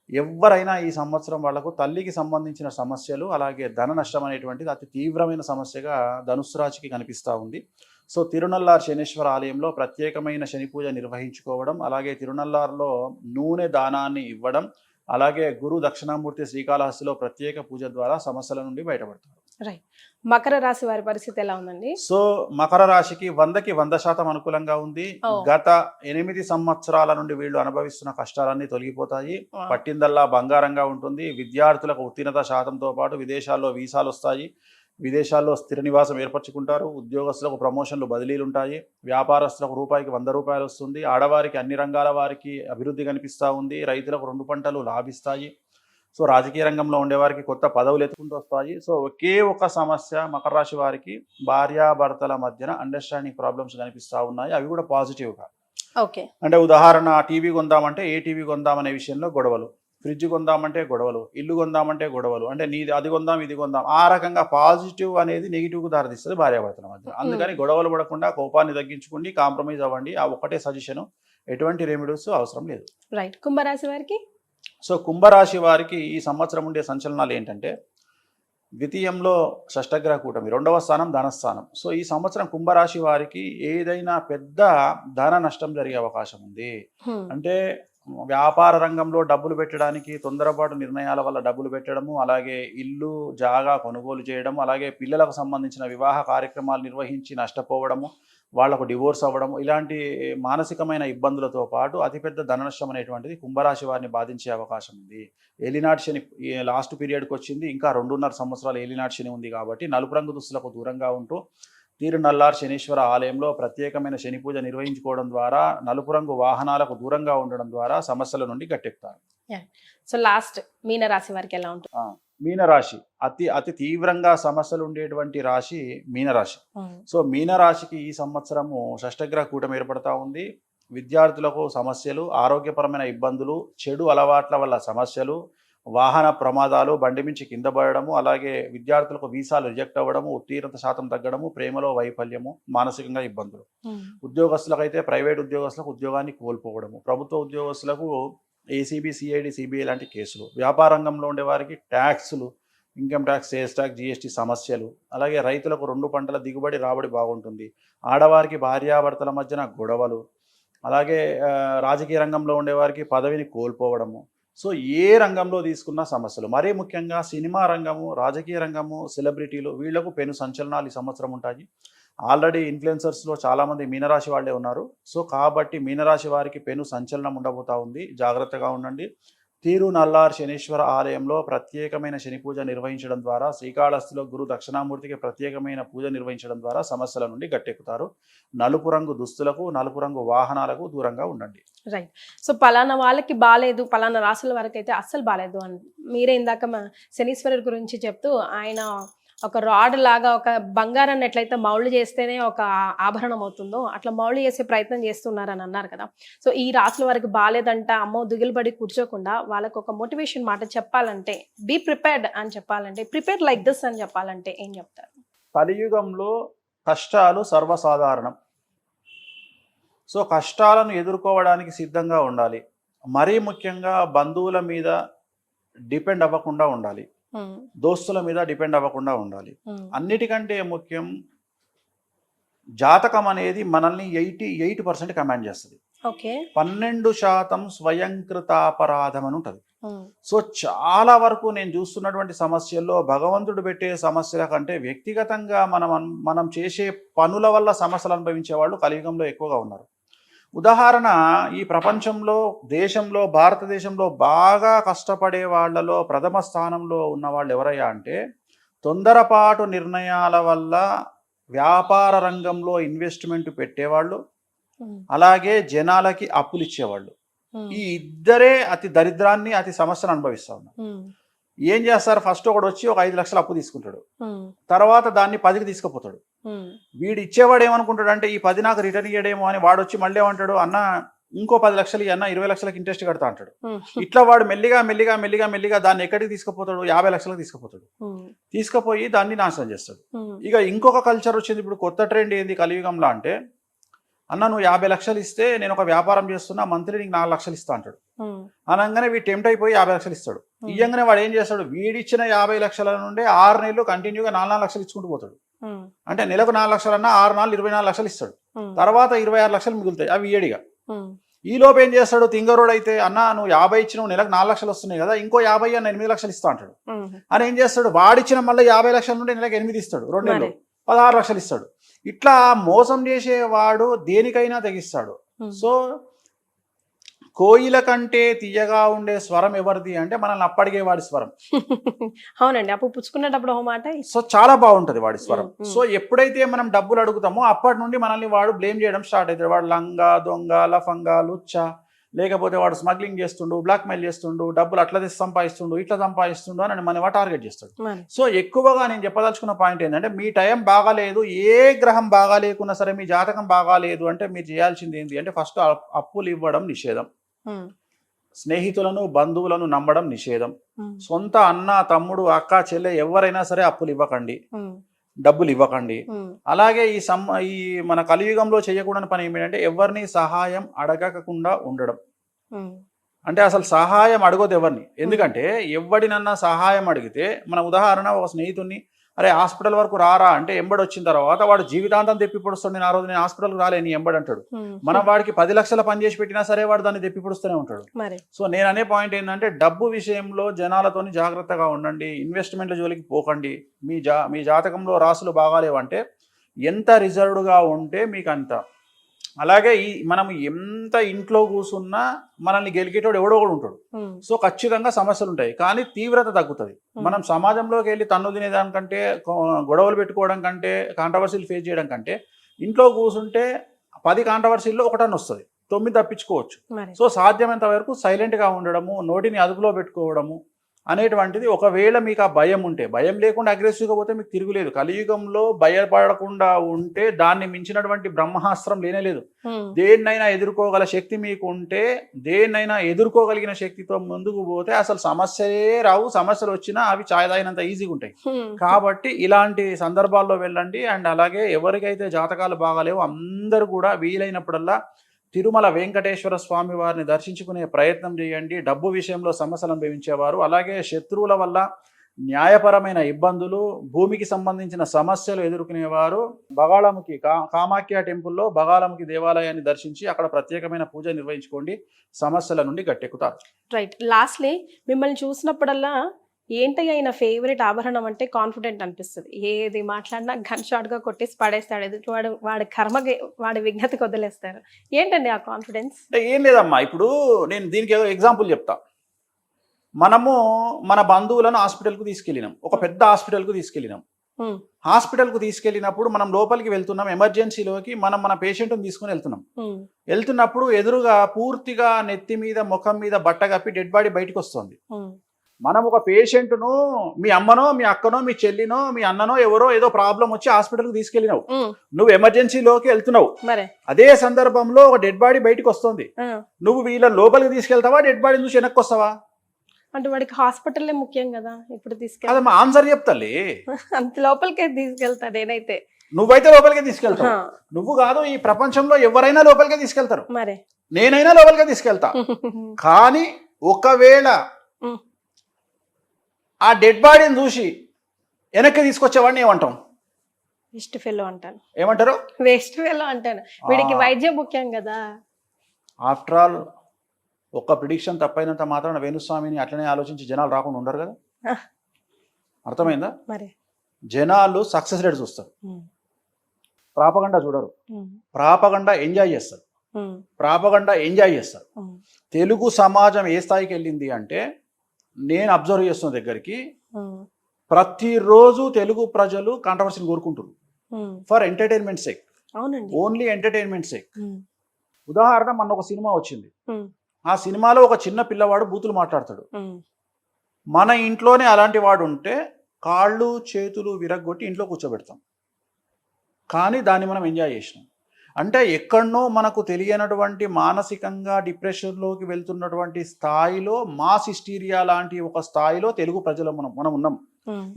ఎవరైనా ఈ సంవత్సరం వాళ్లకు తల్లికి సంబంధించిన సమస్యలు, అలాగే ధన నష్టం అనేటువంటిది అతి తీవ్రమైన సమస్యగా ధనుస్సు రాశికి కనిపిస్తూ ఉంది. సో తిరునల్లార్ శనీశ్వర ఆలయంలో ప్రత్యేకమైన శని పూజ నిర్వహించుకోవడం, అలాగే తిరునల్లార్లో నూనె దానాన్ని ఇవ్వడం, అలాగే గురు దక్షిణామూర్తి శ్రీకాళహస్తిలో ప్రత్యేక పూజ ద్వారా సమస్యల నుండి బయటపడతారు. రైట్. మకర రాశి వారి పరిస్థితి ఎలా ఉందండి? సో మకర రాశికి 100కి 100% అనుకూలంగా ఉంది. గత 8 సంవత్సరాల నుండి వీళ్ళు అనుభవిస్తున్న కష్టాలన్నీ తొలగిపోతాయి. పట్టిందల్లా బంగారంగా ఉంటుంది. విద్యార్థులకు ఉత్తీర్ణత శాతంతో పాటు విదేశాల్లో వీసాలు వస్తాయి. విదేశాల్లో స్థిర నివాసం ఏర్పరచుకుంటారు. ఉద్యోగస్తులకు ప్రమోషన్లు, బదిలీలు ఉంటాయి. వ్యాపారస్తులకు రూపాయికి 100 రూపాయలు వస్తుంది. ఆడవారికి అన్ని రంగాల వారికి అభివృద్ధి కనిపిస్తూ ఉంది. రైతులకు 2 పంటలు లాభిస్తాయి. సో రాజకీయ రంగంలో ఉండేవారికి కొత్త పదవులు ఎత్తుకుంటూ వస్తాయి. సో ఒకే ఒక సమస్య మకర రాశి వారికి, భార్యాభర్తల మధ్యన అండర్స్టాండింగ్ ప్రాబ్లమ్స్ కనిపిస్తూ ఉన్నాయి. అవి కూడా పాజిటివ్గా. ఓకే. అంటే ఉదాహరణ, టీవీ కొందామంటే ఏ టీవీ కొందామనే విషయంలో గొడవలు, ఫ్రిడ్జ్ కొందామంటే గొడవలు, ఇల్లు కొందామంటే గొడవలు, అంటే నీది అది కొందాం ఇది కొందాం, ఆ రకంగా పాజిటివ్ అనేది నెగిటివ్కు దారితీస్తుంది భార్యాభర్తల మధ్య. అందుకని గొడవలు పడకుండా కోపాన్ని తగ్గించుకోండి, కాంప్రమైజ్ అవ్వండి. ఆ ఒక్కటే సజెషన్, ఎటువంటి రెమెడీస్ అవసరం లేదు. రైట్. కుంభరాశి వారికి? సో కుంభరాశి వారికి ఈ సంవత్సరం ఉండే సంచలనాలు ఏంటంటే, ద్వితీయంలో షష్టగ్రహ కూటమి, 2వ స్థానం ధనస్థానం. సో ఈ సంవత్సరం కుంభరాశి వారికి ఏదైనా పెద్ద ధన నష్టం జరిగే అవకాశం ఉంది. అంటే వ్యాపార రంగంలో డబ్బులు పెట్టడానికి తొందరపాటు నిర్ణయాల వల్ల డబ్బులు పెట్టడము, అలాగే ఇల్లు జాగా కొనుగోలు చేయడము, అలాగే పిల్లలకు సంబంధించిన వివాహ కార్యక్రమాలు నిర్వహించి నష్టపోవడము, వాళ్లకు డివోర్స్ అవ్వడము, ఇలాంటి మానసికమైన ఇబ్బందులతో పాటు అతిపెద్ద ధన నష్టం అనేటువంటిది కుంభరాశి వారిని బాధించే అవకాశం ఉంది. ఏలినాటి శని లాస్ట్ పీరియడ్కి వచ్చింది. ఇంకా 2.5 సంవత్సరాలు ఏలినాటి శని ఉంది కాబట్టి నలుపు రంగు దుస్తులకు దూరంగా ఉంటూ తిరునల్లార్ శనీశ్వర ఆలయంలో ప్రత్యేకమైన శని పూజ నిర్వహించుకోవడం ద్వారా, నలుపు రంగు వాహనాలకు దూరంగా ఉండడం ద్వారా సమస్యల నుండి గట్టెక్కుతారు. సో లాస్ట్ మీనరాశి వారికి ఎలా ఉంటుంది? మీనరాశి అతి తీవ్రంగా సమస్యలు ఉండేటువంటి రాశి మీనరాశి. సో మీనరాశికి ఈ సంవత్సరము షష్టగ్రహ కూటమి ఏర్పడతా ఉంది. విద్యార్థులకు సమస్యలు, ఆరోగ్యపరమైన ఇబ్బందులు, చెడు అలవాట్ల వల్ల సమస్యలు, వాహన ప్రమాదాలు, బండి మించి కింద పడడము, అలాగే విద్యార్థులకు వీసాలు రిజెక్ట్ అవ్వడము, ఉత్తీర్ణత శాతం తగ్గడము, ప్రేమలో వైఫల్యము, మానసికంగా ఇబ్బందులు. ఉద్యోగస్తులకు అయితే ప్రైవేట్ ఉద్యోగస్తులకు ఉద్యోగాన్ని కోల్పోవడము, ప్రభుత్వ ఉద్యోగస్తులకు ఏసీబీ, సిఐడి, సిబిఐ లాంటి కేసులు, వ్యాపార రంగంలో ఉండే వారికి ట్యాక్సులు, income tax, sales tax, GST సమస్యలు, అలాగే రైతులకు 2 పంటల దిగుబడి రాబడి బాగుంటుంది. ఆడవారికి భార్యాభర్తల మధ్యన గొడవలు, అలాగే రాజకీయ రంగంలో ఉండేవారికి పదవిని కోల్పోవడము. సో ఏ రంగంలో తీసుకున్న సమస్యలు, మరీ ముఖ్యంగా సినిమా రంగము, రాజకీయ రంగము, సెలబ్రిటీలు, వీళ్లకు పెను సంచలనాలు ఈ సంవత్సరం ఉంటాయి. ఆల్రెడీ ఇన్ఫ్లుయెన్సర్స్లో చాలామంది మీనరాశి వాళ్ళే ఉన్నారు. సో కాబట్టి మీనరాశి వారికి పెను సంచలనం ఉండబోతా ఉంది. జాగ్రత్తగా ఉండండి. తిరునల్లార్ శనీశ్వర ఆలయంలో ప్రత్యేకమైన శని పూజ నిర్వహించడం ద్వారా, శ్రీకాళహస్తిలో గురు దక్షిణామూర్తికి ప్రత్యేకమైన పూజ నిర్వహించడం ద్వారా సమస్యల నుండి గట్టెక్కుతారు. నలుపు రంగు దుస్తులకు, నలుపు రంగు వాహనాలకు దూరంగా ఉండండి. రైట్. సో పలానా వాళ్ళకి బాగాలేదు, పలానా రాసుల వరకు అయితే అస్సలు బాగాలేదు అని మీరే ఇందాక శనీశ్వరుడి గురించి చెప్తూ, ఆయన ఒక రాడ్ లాగా ఒక బంగారాన్ని ఎట్లయితే మౌళ్ళు చేస్తేనే ఒక ఆభరణం అవుతుందో అట్లా మౌళ్ళు చేసే ప్రయత్నం చేస్తున్నారని అన్నారు కదా. సో ఈ రాసుల వరకు బాగాలేదంట అమ్మో దిగులు పడి కూర్చోకుండా వాళ్ళకు ఒక మోటివేషన్ మాట చెప్పాలంటే, బీ ప్రిపేర్డ్ అని చెప్పాలంటే, ప్రిపేర్డ్ లైక్ దిస్ అని చెప్పాలంటే ఏం చెప్తారు? కలియుగంలో కష్టాలు సర్వసాధారణం. సో కష్టాలను ఎదుర్కోవడానికి సిద్ధంగా ఉండాలి. మరీ ముఖ్యంగా బంధువుల మీద డిపెండ్ అవ్వకుండా ఉండాలి. దోస్తుల మీద డిపెండ్ అవ్వకుండా ఉండాలి. అన్నిటికంటే ముఖ్యం, జాతకం అనేది మనల్ని 88% కమాండ్ చేస్తుంది. ఓకే. 12% స్వయంకృతాపరాధం అని ఉంటుంది. సో చాలా వరకు నేను చూస్తున్నటువంటి సమస్యల్లో భగవంతుడు పెట్టే సమస్యల కంటే వ్యక్తిగతంగా మనం చేసే పనుల వల్ల సమస్యలు అనుభవించే వాళ్ళు కలియుగంలో ఎక్కువగా ఉన్నారు. ఉదాహరణ, ఈ ప్రపంచంలో దేశంలో భారతదేశంలో బాగా కష్టపడే వాళ్ళలో ప్రథమ స్థానంలో ఉన్న వాళ్ళు ఎవరయ్యా అంటే తొందరపాటు నిర్ణయాల వల్ల వ్యాపార రంగంలో ఇన్వెస్ట్మెంట్ పెట్టేవాళ్ళు, అలాగే జనాలకి అప్పులు ఇచ్చేవాళ్ళు. ఈ ఇద్దరే అతి దరిద్రాన్ని అతి సమస్యను అనుభవిస్తా ఉన్నారు. ఏం చేస్తారు, ఫస్ట్ ఒకడు వచ్చి ఒక 5 లక్షలు అప్పు తీసుకుంటాడు, తర్వాత దాన్ని 10కి తీసుకుపోతాడు. వీడు ఇచ్చేవాడు ఏమనుకుంటాడు అంటే ఈ 10 నాకు రిటర్న్ ఇయ్యడేమో అని వాడు వచ్చి మళ్ళీ ఏమంటాడు, అన్న ఇంకో 10 లక్షలు అన్న 20 లక్షలకి ఇంట్రెస్ట్ కడతా అంటాడు. ఇట్లా వాడు మెల్లిగా మెల్లిగా మెల్లిగా మెల్లిగా దాన్ని ఎక్కడికి తీసుకుపోతాడు, 50 లక్షలకు తీసుకుపోతాడు. తీసుకుపోయి దాన్ని నాశనం చేస్తాడు. ఇక ఇంకొక కల్చర్ వచ్చింది, ఇప్పుడు కొత్త ట్రెండ్ ఏంది కలియుగంలో అంటే, అన్న నువ్వు 50 లక్షలు ఇస్తే నేను ఒక వ్యాపారం చేస్తున్నా, మంత్లీ నీకు 4 లక్షలు ఇస్తా అంటాడు. అనగానే వీడు టెంప్ట్ అయిపోయి 50 లక్షలు ఇస్తాడు. ఇయ్యంగానే వాడు ఏం చేస్తాడు, వీడిచ్చిన 50 లక్షల నుండి 6 నెలలు కంటిన్యూగా 4 లక్షలు ఇచ్చుకుంటూ పోతాడు. అంటే నెలకు 4 లక్షలు అన్నా 6 నాలుగు 24 లక్షలు ఇస్తాడు. తర్వాత 26 లక్షలు మిగులుతాయి, అవి ఏడిగా. ఈ లోపు ఏం చేస్తాడు, తింగరోడు అయితే అన్న నువ్వు 50 ఇచ్చినావు, నెలకు 4 లక్షలు వస్తున్నాయి కదా, ఇంకో 50 అన్న 8 లక్షలు ఇస్తా అంటాడు. అని ఏం చేస్తాడు, వాడిచ్చిన మళ్ళీ 50 లక్షల నుండి నెలకు 8 ఇస్తాడు, 2 నెలలు 16 లక్షలు ఇస్తాడు. ఇట్లా మోసం చేసేవాడు దేనికైనా తెగిస్తాడు. సో కోయిల కంటే తీయగా ఉండే స్వరం ఎవరిది అంటే మనల్ని అప్పడిగే వాడి స్వరం. అవునండి, అప్పు పుచ్చుకునేటప్పుడు ఒక మాట. సో చాలా బాగుంటది వాడి స్వరం. సో ఎప్పుడైతే మనం డబ్బులు అడుగుతామో అప్పటి నుండి మనల్ని వాడు బ్లేమ్ చేయడం స్టార్ట్ అవుతాడు. వాడు లంగా, దొంగ, లఫంగా, లుచ్చ, లేకపోతే వాడు స్మగ్లింగ్ చేస్తుండు, బ్లాక్మెయిల్ చేస్తుండు, డబ్బులు అట్లా సంపాదిస్తుండు, ఇట్లా సంపాదిస్తుండు అని మన టార్గెట్ చేస్తాడు. సో ఎక్కువగా నేను చెప్పదలుచుకున్న పాయింట్ ఏంటంటే, మీ టైం బాగాలేదు, ఏ గ్రహం బాగా లేకున్నా సరే మీ జాతకం బాగాలేదు అంటే మీరు చేయాల్సింది ఏంటి అంటే, ఫస్ట్ అప్పులు ఇవ్వడం నిషేధం, స్నేహితులను బంధువులను నమ్మడం నిషేధం, సొంత అన్న తమ్ముడు అక్క చెల్లె ఎవరైనా సరే అప్పులు ఇవ్వకండి, డబ్బులు ఇవ్వకండి. అలాగే ఈ మన కలియుగంలో చేయకూడని పని ఏమిటంటే ఎవరిని సహాయం అడగకుండా ఉండడం. అంటే అసలు సహాయం అడగొద్దు ఎవరిని. ఎందుకంటే ఎవడినన్నా సహాయం అడిగితే, మన ఉదాహరణ ఒక స్నేహితుడిని అరే హాస్పిటల్ వరకు రారా అంటే ఎంబడి వచ్చిన తర్వాత వాడు జీవితాంతం తెప్పిపొడుస్తాడు, నేను ఆ రోజు నేను హాస్పిటల్కి రాలే నీ ఎంబడి అంటాడు. మనం వాడికి 10 లక్షల పని చేసి పెట్టినా సరే వాడు దాన్ని తెప్పిపొడుస్తూనే ఉంటాడు. సో నేను అనే పాయింట్ ఏంటంటే, డబ్బు విషయంలో జనాలతోని జాగ్రత్తగా ఉండండి, ఇన్వెస్ట్మెంట్ల జోలికి పోకండి. మీ జాతకంలో రాసులు బాగాలేవంటే ఎంత రిజర్వ్డ్గా ఉంటే మీకు అంత. అలాగే మనం ఎంత ఇంట్లో కూర్చున్నా మనల్ని గెలికేటోడు ఎవడో కూడా ఉంటాడు. సో ఖచ్చితంగా సమస్యలు ఉంటాయి, కానీ తీవ్రత తగ్గుతుంది. మనం సమాజంలోకి వెళ్ళి తన్ను తినేదానికంటే, గొడవలు పెట్టుకోవడం కంటే, కాంట్రవర్సీలు ఫేస్ చేయడం కంటే ఇంట్లో కూర్చుంటే 10 కాంట్రవర్సీల్లో 1 వస్తుంది, 9 తప్పించుకోవచ్చు. సో సాధ్యమైనంత వరకు సైలెంట్గా ఉండడము, నోటిని అదుపులో పెట్టుకోవడము అనేటువంటిది. ఒకవేళ మీకు ఆ భయం ఉంటే, భయం లేకుండా అగ్రెసివ్గా పోతే మీకు తిరుగులేదు. కలియుగంలో భయపడకుండా ఉంటే దాన్ని మించినటువంటి బ్రహ్మాస్త్రం లేనేలేదు. దేన్నైనా ఎదుర్కోగల శక్తి మీకు ఉంటే, దేన్నైనా ఎదుర్కోగలిగిన శక్తితో ముందుకు పోతే అసలు సమస్యలే రావు. సమస్యలు వచ్చినా అవి చాయ్ తాగినంత ఈజీగా ఉంటాయి. కాబట్టి ఇలాంటి సందర్భాల్లో వెళ్ళండి. అండ్ అలాగే ఎవరికైతే జాతకాలు బాగాలేవో అందరూ కూడా వీలైనప్పుడల్లా తిరుమల వెంకటేశ్వర స్వామి వారిని దర్శించుకునే ప్రయత్నం చేయండి. డబ్బు విషయంలో సమస్యలు అనుభవించేవారు, అలాగే శత్రువుల వల్ల న్యాయపరమైన ఇబ్బందులు, భూమికి సంబంధించిన సమస్యలు ఎదుర్కొనేవారు బగాళముఖి కామాఖ్య టెంపుల్లో బగాళముఖి దేవాలయాన్ని దర్శించి అక్కడ ప్రత్యేకమైన పూజ నిర్వహించుకోండి, సమస్యల నుండి గట్టెక్కుతారు. రైట్. లాస్ట్లీ మిమ్మల్ని చూసినప్పుడల్లా ఏంటయ్యా ఆయన ఫేవరెట్ ఆభరణం అంటే కాన్ఫిడెంట్ అనిపిస్తుంది. ఏది మాట్లాడినా గన్ షాట్గా కొట్టేసి పడేస్తాడు, ఎదుటివాడు వాడి కర్మకి వాడి విజ్ఞతకి వదిలేస్తారు. ఏంటండి ఆ కాన్ఫిడెన్స్? ఏం లేదమ్మా, ఇప్పుడు నేను దీనికి ఎగ్జాంపుల్ చెప్తా. మనము మన బంధువులను హాస్పిటల్కు తీసుకెళ్ళినాం, ఒక పెద్ద హాస్పిటల్కు తీసుకెళ్ళినాం. హాస్పిటల్కు తీసుకెళ్ళినప్పుడు మనం లోపలికి వెళ్తున్నాం, ఎమర్జెన్సీలోకి మన పేషెంట్ని తీసుకుని వెళ్తున్నప్పుడు ఎదురుగా పూర్తిగా నెత్తి మీద ముఖం మీద బట్ట కప్పి డెడ్ బాడీ బయటకు వస్తుంది. మనం ఒక పేషెంట్ను, మీ అమ్మనో మీ అక్కనో మీ చెల్లినో మీ అన్ననో ఎవరో ఏదో ప్రాబ్లం వచ్చి హాస్పిటల్కి తీసుకెళ్ళినావు, నువ్వు ఎమర్జెన్సీలోకి వెళ్తున్నావు. అదే సందర్భంలో ఒక డెడ్ బాడీ బయటకు వస్తుంది, నువ్వు వీళ్ళ లోపలికి తీసుకెళ్తావా, డెడ్ బాడీ చూసి వెనక్కి వస్తావా? అంటే వాడికి హాస్పిటల్లే ముఖ్యం కదా, ఇప్పుడు తీసుకెళ్ళి అదమ్మా ఆన్సర్ చెప్తాలే. అంత లోపలికే తీసుకెళ్తా నేనైతే. నువ్వైతే లోపలికే తీసుకెళ్తావు, నువ్వు కాదు, ఈ ప్రపంచంలో ఎవరైనా లోపలికే తీసుకెళ్తారు, మరి నేనైనా లోపలికే తీసుకెళ్తా. కానీ ఒకవేళ ఆ డెడ్ బాడీని చూసి వెనక్కి తీసుకొచ్చేవాడిని ఏమంటాం? వేస్ట్ ఫెలో అంటాను. ఏమంటారు? వేస్ట్ ఫెలో అంటాను. వీడికి వైద్యం ముఖ్యం కదా. ఆఫ్టర్ ఆల్ ఒక్క ప్రిడిక్షన్ తప్పైనంత మాత్రాన వేణుస్వామిని అట్లనే ఆలోచించి జనాలు రాకుండా ఉండరు కదా. అర్థమైందా? మరి జనాలు సక్సెస్ రేట్ చూస్తారు, ప్రాపగండా చూడరు. ప్రాపగండా ఎంజాయ్ చేస్తారు, ప్రాపగండా ఎంజాయ్ చేస్తారు. తెలుగు సమాజం ఏ స్థాయికి వెళ్ళింది అంటే, నేను అబ్జర్వ్ చేస్తున్న దగ్గరికి ప్రతిరోజు తెలుగు ప్రజలు కాంట్రవర్సీని కోరుకుంటున్నారు ఫర్ ఎంటర్టైన్మెంట్ సేక్, అవునండి, ఓన్లీ ఎంటర్టైన్మెంట్ సేక్. ఉదాహరణ, మొన్న ఒక సినిమా వచ్చింది. ఆ సినిమాలో ఒక చిన్న పిల్లవాడు బూతులు మాట్లాడతాడు. మన ఇంట్లోనే అలాంటి వాడు ఉంటే కాళ్ళు చేతులు విరగ్గొట్టి ఇంట్లో కూర్చోబెడతాం, కానీ దాన్ని మనం ఎంజాయ్ చేసినాం. అంటే ఎక్కడనో మనకు తెలియనటువంటి మానసికంగా డిప్రెషన్లోకి వెళ్తున్నటువంటి స్థాయిలో, మాస్ హిస్టీరియా లాంటి ఒక స్థాయిలో తెలుగు ప్రజలు మనం ఉన్నాం.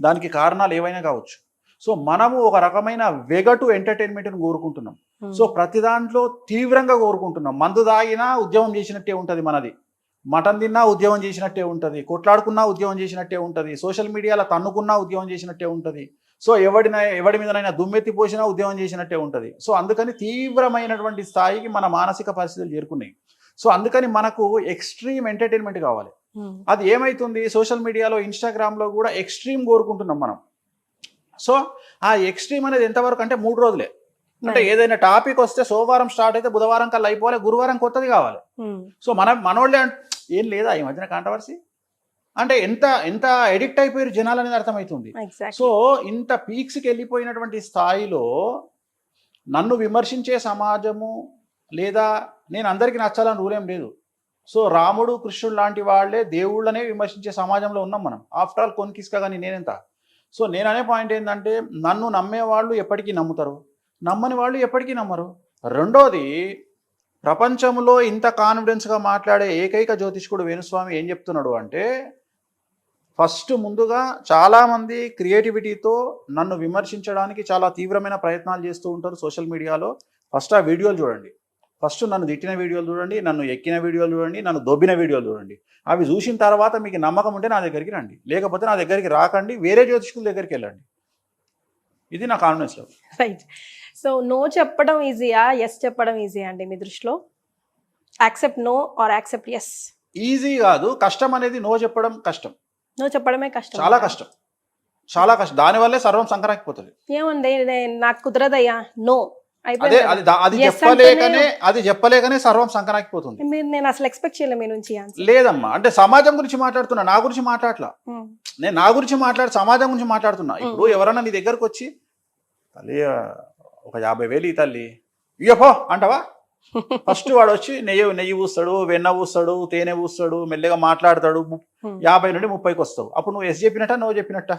దానికి కారణాలు ఏవైనా కావచ్చు. సో మనము ఒక రకమైన వెగటు ఎంటర్టైన్మెంట్ని కోరుకుంటున్నాం. సో ప్రతి దాంట్లో తీవ్రంగా కోరుకుంటున్నాం. మందు తాగినా ఉద్యమం చేసినట్టే ఉంటుంది మనది, మటన్ తిన్నా ఉద్యమం చేసినట్టే ఉంటుంది, కొట్లాడుకున్నా ఉద్యమం చేసినట్టే ఉంటుంది, సోషల్ మీడియాలో తన్నుకున్నా ఉద్యమం చేసినట్టే ఉంటుంది. సో ఎవడి మీదనైనా దుమ్మెత్తి పోసినా ఉద్యమం చేసినట్టే ఉంటుంది. సో అందుకని తీవ్రమైనటువంటి స్థాయికి మన మానసిక పరిస్థితులు చేరుకున్నాయి. సో అందుకని మనకు ఎక్స్ట్రీమ్ ఎంటర్టైన్మెంట్ కావాలి. అది ఏమైతుంది, సోషల్ మీడియాలో ఇన్స్టాగ్రామ్లో కూడా ఎక్స్ట్రీమ్ కోరుకుంటున్నాం మనం. సో ఆ ఎక్స్ట్రీమ్ అనేది ఎంతవరకు అంటే 3 రోజులే. అంటే ఏదైనా టాపిక్ వస్తే సోమవారం స్టార్ట్ అయితే బుధవారం కల్లా అయిపోవాలి, గురువారం కొత్తది కావాలి. సో మనోళ్ళే ఏం లేదా ఈ మధ్యన కాంట్రవర్సీ అంటే ఎంత ఎంత ఎడిక్ట్ అయిపోయారు జనాలు అనేది అర్థమవుతుంది. సో ఇంత పీక్స్కి వెళ్ళిపోయినటువంటి స్థాయిలో నన్ను విమర్శించే సమాజము, లేదా నేను అందరికీ నచ్చాలని రూల్ ఏం లేదు. సో రాముడు కృష్ణుడు లాంటి వాళ్ళే దేవుళ్ళనే విమర్శించే సమాజంలో ఉన్నాం మనం. ఆఫ్టర్ ఆల్ కొనికిస్కా కానీ నేనెంత. సో నేను అనే పాయింట్ ఏంటంటే, నన్ను నమ్మే వాళ్ళు ఎప్పటికీ నమ్ముతారు, నమ్మని వాళ్ళు ఎప్పటికీ నమ్మరు. రెండోది, ప్రపంచంలో ఇంత కాన్ఫిడెన్స్గా మాట్లాడే ఏకైక జ్యోతిష్కుడు వేణుస్వామి ఏం చెప్తున్నాడు అంటే, ఫస్ట్ ముందుగా చాలామంది క్రియేటివిటీతో నన్ను విమర్శించడానికి చాలా తీవ్రమైన ప్రయత్నాలు చేస్తూ ఉంటారు సోషల్ మీడియాలో. ఫస్ట్ ఆ వీడియోలు చూడండి, ఫస్ట్ నన్ను తిట్టిన వీడియోలు చూడండి, నన్ను ఎక్కిన వీడియోలు చూడండి, నన్ను దొబ్బిన వీడియోలు చూడండి. అవి చూసిన తర్వాత మీకు నమ్మకం ఉంటే నా దగ్గరికి రండి, లేకపోతే నా దగ్గరికి రాకండి, వేరే జ్యోతిష్కుల దగ్గరికి వెళ్ళండి. ఇది నా confidence level. Right. So no చెప్పడం ఈజీయా, ఎస్ చెప్పడం ఈజీయా అండి మీ దృష్టిలో? Accept no or accept yes? Easy కాదు, కష్టం అనేది. నో చెప్పడం కష్టం, నో చెప్పడమే కష్టం, చాలా కష్టం, చాలా కష్టం. దానివల్లే సర్వం సంకరాకిపోతుంది. ఏముంది, నాకు కుదరదయ్యా, నో అదే అది చెప్పలేకనే సర్వం సంకరాకిపోతుంది. నేను అసలు ఎక్స్పెక్ట్ చేయలేదు మీ నుంచి. లేదమ్మా, అంటే సమాజం గురించి మాట్లాడుతున్నా, నా గురించి మాట్లాడలా. నేను నా గురించి సమాజం గురించి మాట్లాడుతున్నా. ఇప్పుడు ఎవరన్నా నీ దగ్గరకు వచ్చి, తల్లి ఒక 50,000 ఈ తల్లి ఇయ్యపో అంటావా? ఫస్ట్ వాడు వచ్చి నెయ్యి పూస్తాడు, వెన్న పూస్తాడు, తేనె పూస్తాడు, మెల్లగా మాట్లాడతాడు. 50 నుండి 30కి వస్తావు. అప్పుడు నువ్వు ఎస్ చెప్పినట్ట, నో చెప్పినట్ట?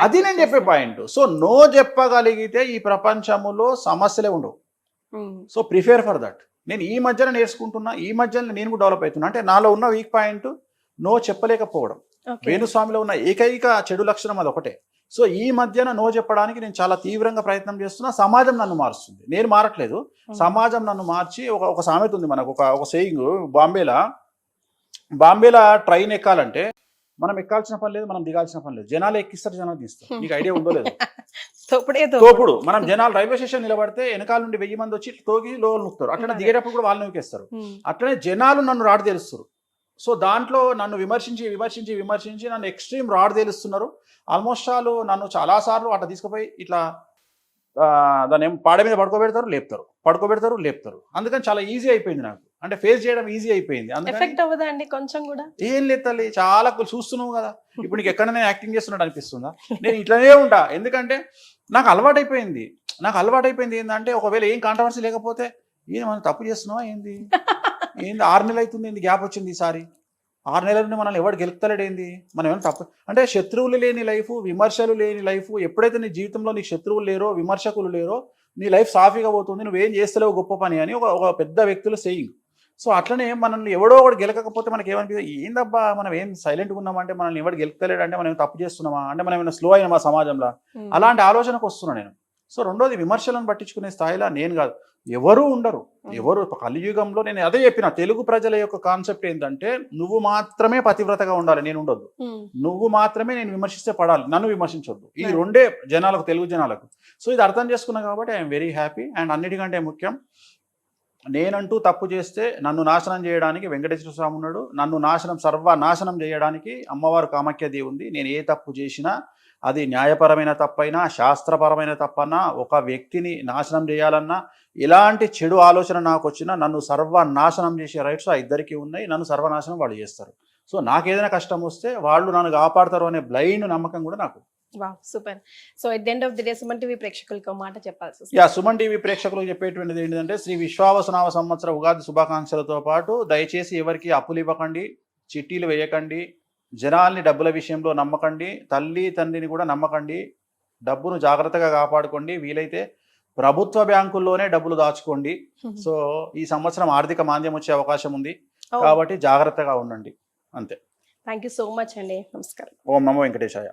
అది నేను చెప్పే పాయింట్. సో నో చెప్పగలిగితే ఈ ప్రపంచంలో సమస్యలే ఉండవు. So prefer for that. నేను ఈ మధ్యన నేర్చుకుంటున్నా, ఈ మధ్యన నేను కూడా డెవలప్ అవుతున్నా. అంటే నాలో ఉన్న వీక్ పాయింట్ నో చెప్పలేకపోవడం. వేణుస్వామిలో ఉన్న ఏకైక చెడు లక్షణం అది ఒకటే. సో ఈ మధ్యన నో చెప్పడానికి నేను చాలా తీవ్రంగా ప్రయత్నం చేస్తున్నా. సమాజం నన్ను మారుస్తుంది, నేను మారట్లేదు. సమాజం నన్ను మార్చి, ఒక సామెత ఉంది మనకు, ఒక సేయింగ్. బాంబేలో ట్రైన్ ఎక్కాలంటే మనం ఎక్కాల్సిన పని లేదు, మనం దిగాల్సిన పని లేదు. జనాలు ఎక్కిస్తారు, జనాలు తీస్తారు. నీకు ఐడియా ఉండలేదు. తోపుడు మనం జనాలు రైల్వే స్టేషన్ నిలబడితే వెనకాల నుండి 1000 మంది వచ్చి తోగి లోలు నొక్కుతారు. అట్లనే దిగేటప్పుడు కూడా వాళ్ళు నొక్కేస్తారు. అట్లనే జనాలు నన్ను రాడు తెలుస్తారు. సో దాంట్లో నన్ను విమర్శించి నన్ను ఎక్స్ట్రీమ్ రాడ్ తేలుస్తున్నారు. ఆల్మోస్ట్ ఆల్ నన్ను చాలాసార్లు అట్లా తీసుకుపోయి ఇట్లా దాన్ని పాడ మీద పడుకోబెడతారు, లేపుతారు. అందుకని చాలా ఈజీ అయిపోయింది నాకు. అంటే ఫేస్ చేయడం ఈజీ అయిపోయింది. అందుకని కొంచెం కూడా ఏం లేదు తల్లి, చాలా చూస్తున్నావు కదా. ఇప్పుడు నీకు ఎక్కడ నేను యాక్టింగ్ చేస్తున్నట్టు అనిపిస్తుందా? నేను ఇట్లనే ఉంటా. ఎందుకంటే నాకు అలవాటు అయిపోయింది. ఏంటంటే, ఒకవేళ ఏం కాంట్రవర్సీ లేకపోతే ఏం మనం తప్పు చేస్తున్నావా ఏంది 6 నెలలు అవుతుంది, ఏంది గ్యాప్ వచ్చింది ఈసారి, 6 నెలల నుండి మనల్ని ఎవరు గెలుపుతలేడేంది, మనం ఏమైనా తప్పు. అంటే శత్రువులు లేని లైఫ్, విమర్శలు లేని లైఫ్. ఎప్పుడైతే నీ జీవితంలో నీకు శత్రువులు లేరో, విమర్శకులు లేరో, నీ లైఫ్ సాఫీగా పోతుంది. నువ్వేం చేస్తలేవు గొప్ప పని అని ఒక పెద్ద వ్యక్తుల సేయింగ్. సో అట్లనే మనల్ని ఎవడో ఒకటి గెలకపోతే మనకి ఏమనిపిస్తుంది, ఏందబ్బా మనం ఏం సైలెంట్గా ఉన్నామంటే, మనల్ని ఎవరు గెలుపుతలేడు అంటే మనం తప్పు చేస్తున్నామా, అంటే మనం ఏమైనా స్లో అయినా మా సమాజంలో, అలాంటి ఆలోచనకు వస్తున్నాను నేను. సో రెండోది, విమర్శలను పట్టించుకునే స్థాయిలో నేను కాదు, ఎవరు ఉండరు. కలియుగంలో నేను అదే చెప్పిన, తెలుగు ప్రజల యొక్క కాన్సెప్ట్ ఏంటంటే, నువ్వు మాత్రమే పతివ్రతగా ఉండాలి, నేను ఉండొద్దు. నువ్వు మాత్రమే నేను విమర్శిస్తే పడాలి, నన్ను విమర్శించొద్దు. ఈ రెండే జనాలకు, తెలుగు జనాలకు. సో ఇది అర్థం చేసుకున్నా కాబట్టి ఐఎమ్ వెరీ హ్యాపీ. అండ్ అన్నిటికంటే ముఖ్యం, నేనంటూ తప్పు చేస్తే నన్ను నాశనం చేయడానికి వెంకటేశ్వర స్వామి ఉన్నాడు, నన్ను సర్వనాశనం చేయడానికి అమ్మవారు కామాఖ్యాదేవి ఉంది. నేను ఏ తప్పు చేసినా అది న్యాయపరమైన తప్పైనా శాస్త్రపరమైన తప్పన్నా, ఒక వ్యక్తిని నాశనం చేయాలన్నా, ఎలాంటి చెడు ఆలోచన నాకు వచ్చినా నన్ను సర్వనాశనం చేసే రైట్స్ ఆ ఇద్దరికి ఉన్నాయి. నన్ను సర్వనాశనం వాళ్ళు చేస్తారు. సో నాకు ఏదైనా కష్టం వస్తే వాళ్ళు నన్ను కాపాడతారు అనే బ్లైండ్ నమ్మకం కూడా నాకు. Wow, super. So at the end of the day Suman TV ప్రేక్షకులకు మాట చెప్పాల్సి వస్తుంది. యా, సుమన్ టీవీ ప్రేక్షకులకు చెప్పేటువంటిది ఏంటంటే, శ్రీ విశ్వావసునామ సంవత్సర ఉగాది శుభాకాంక్షలతో పాటు దయచేసి ఎవరికి అప్పులు ఇవ్వకండి, చిట్టీలు వేయకండి, జనాల్ని డబ్బుల విషయంలో నమ్మకండి, తల్లి తండ్రిని కూడా నమ్మకండి, డబ్బును జాగ్రత్తగా కాపాడుకోండి, వీలైతే ప్రభుత్వ బ్యాంకుల్లోనే డబ్బులు దాచుకోండి. సో ఈ సంవత్సరం ఆర్థిక మాంద్యం వచ్చే అవకాశం ఉంది కాబట్టి జాగ్రత్తగా ఉండండి, అంతే. థ్యాంక్ యూ సో మచ్ అండి. నమస్కారం. ఓం నమో వెంకటేశాయ.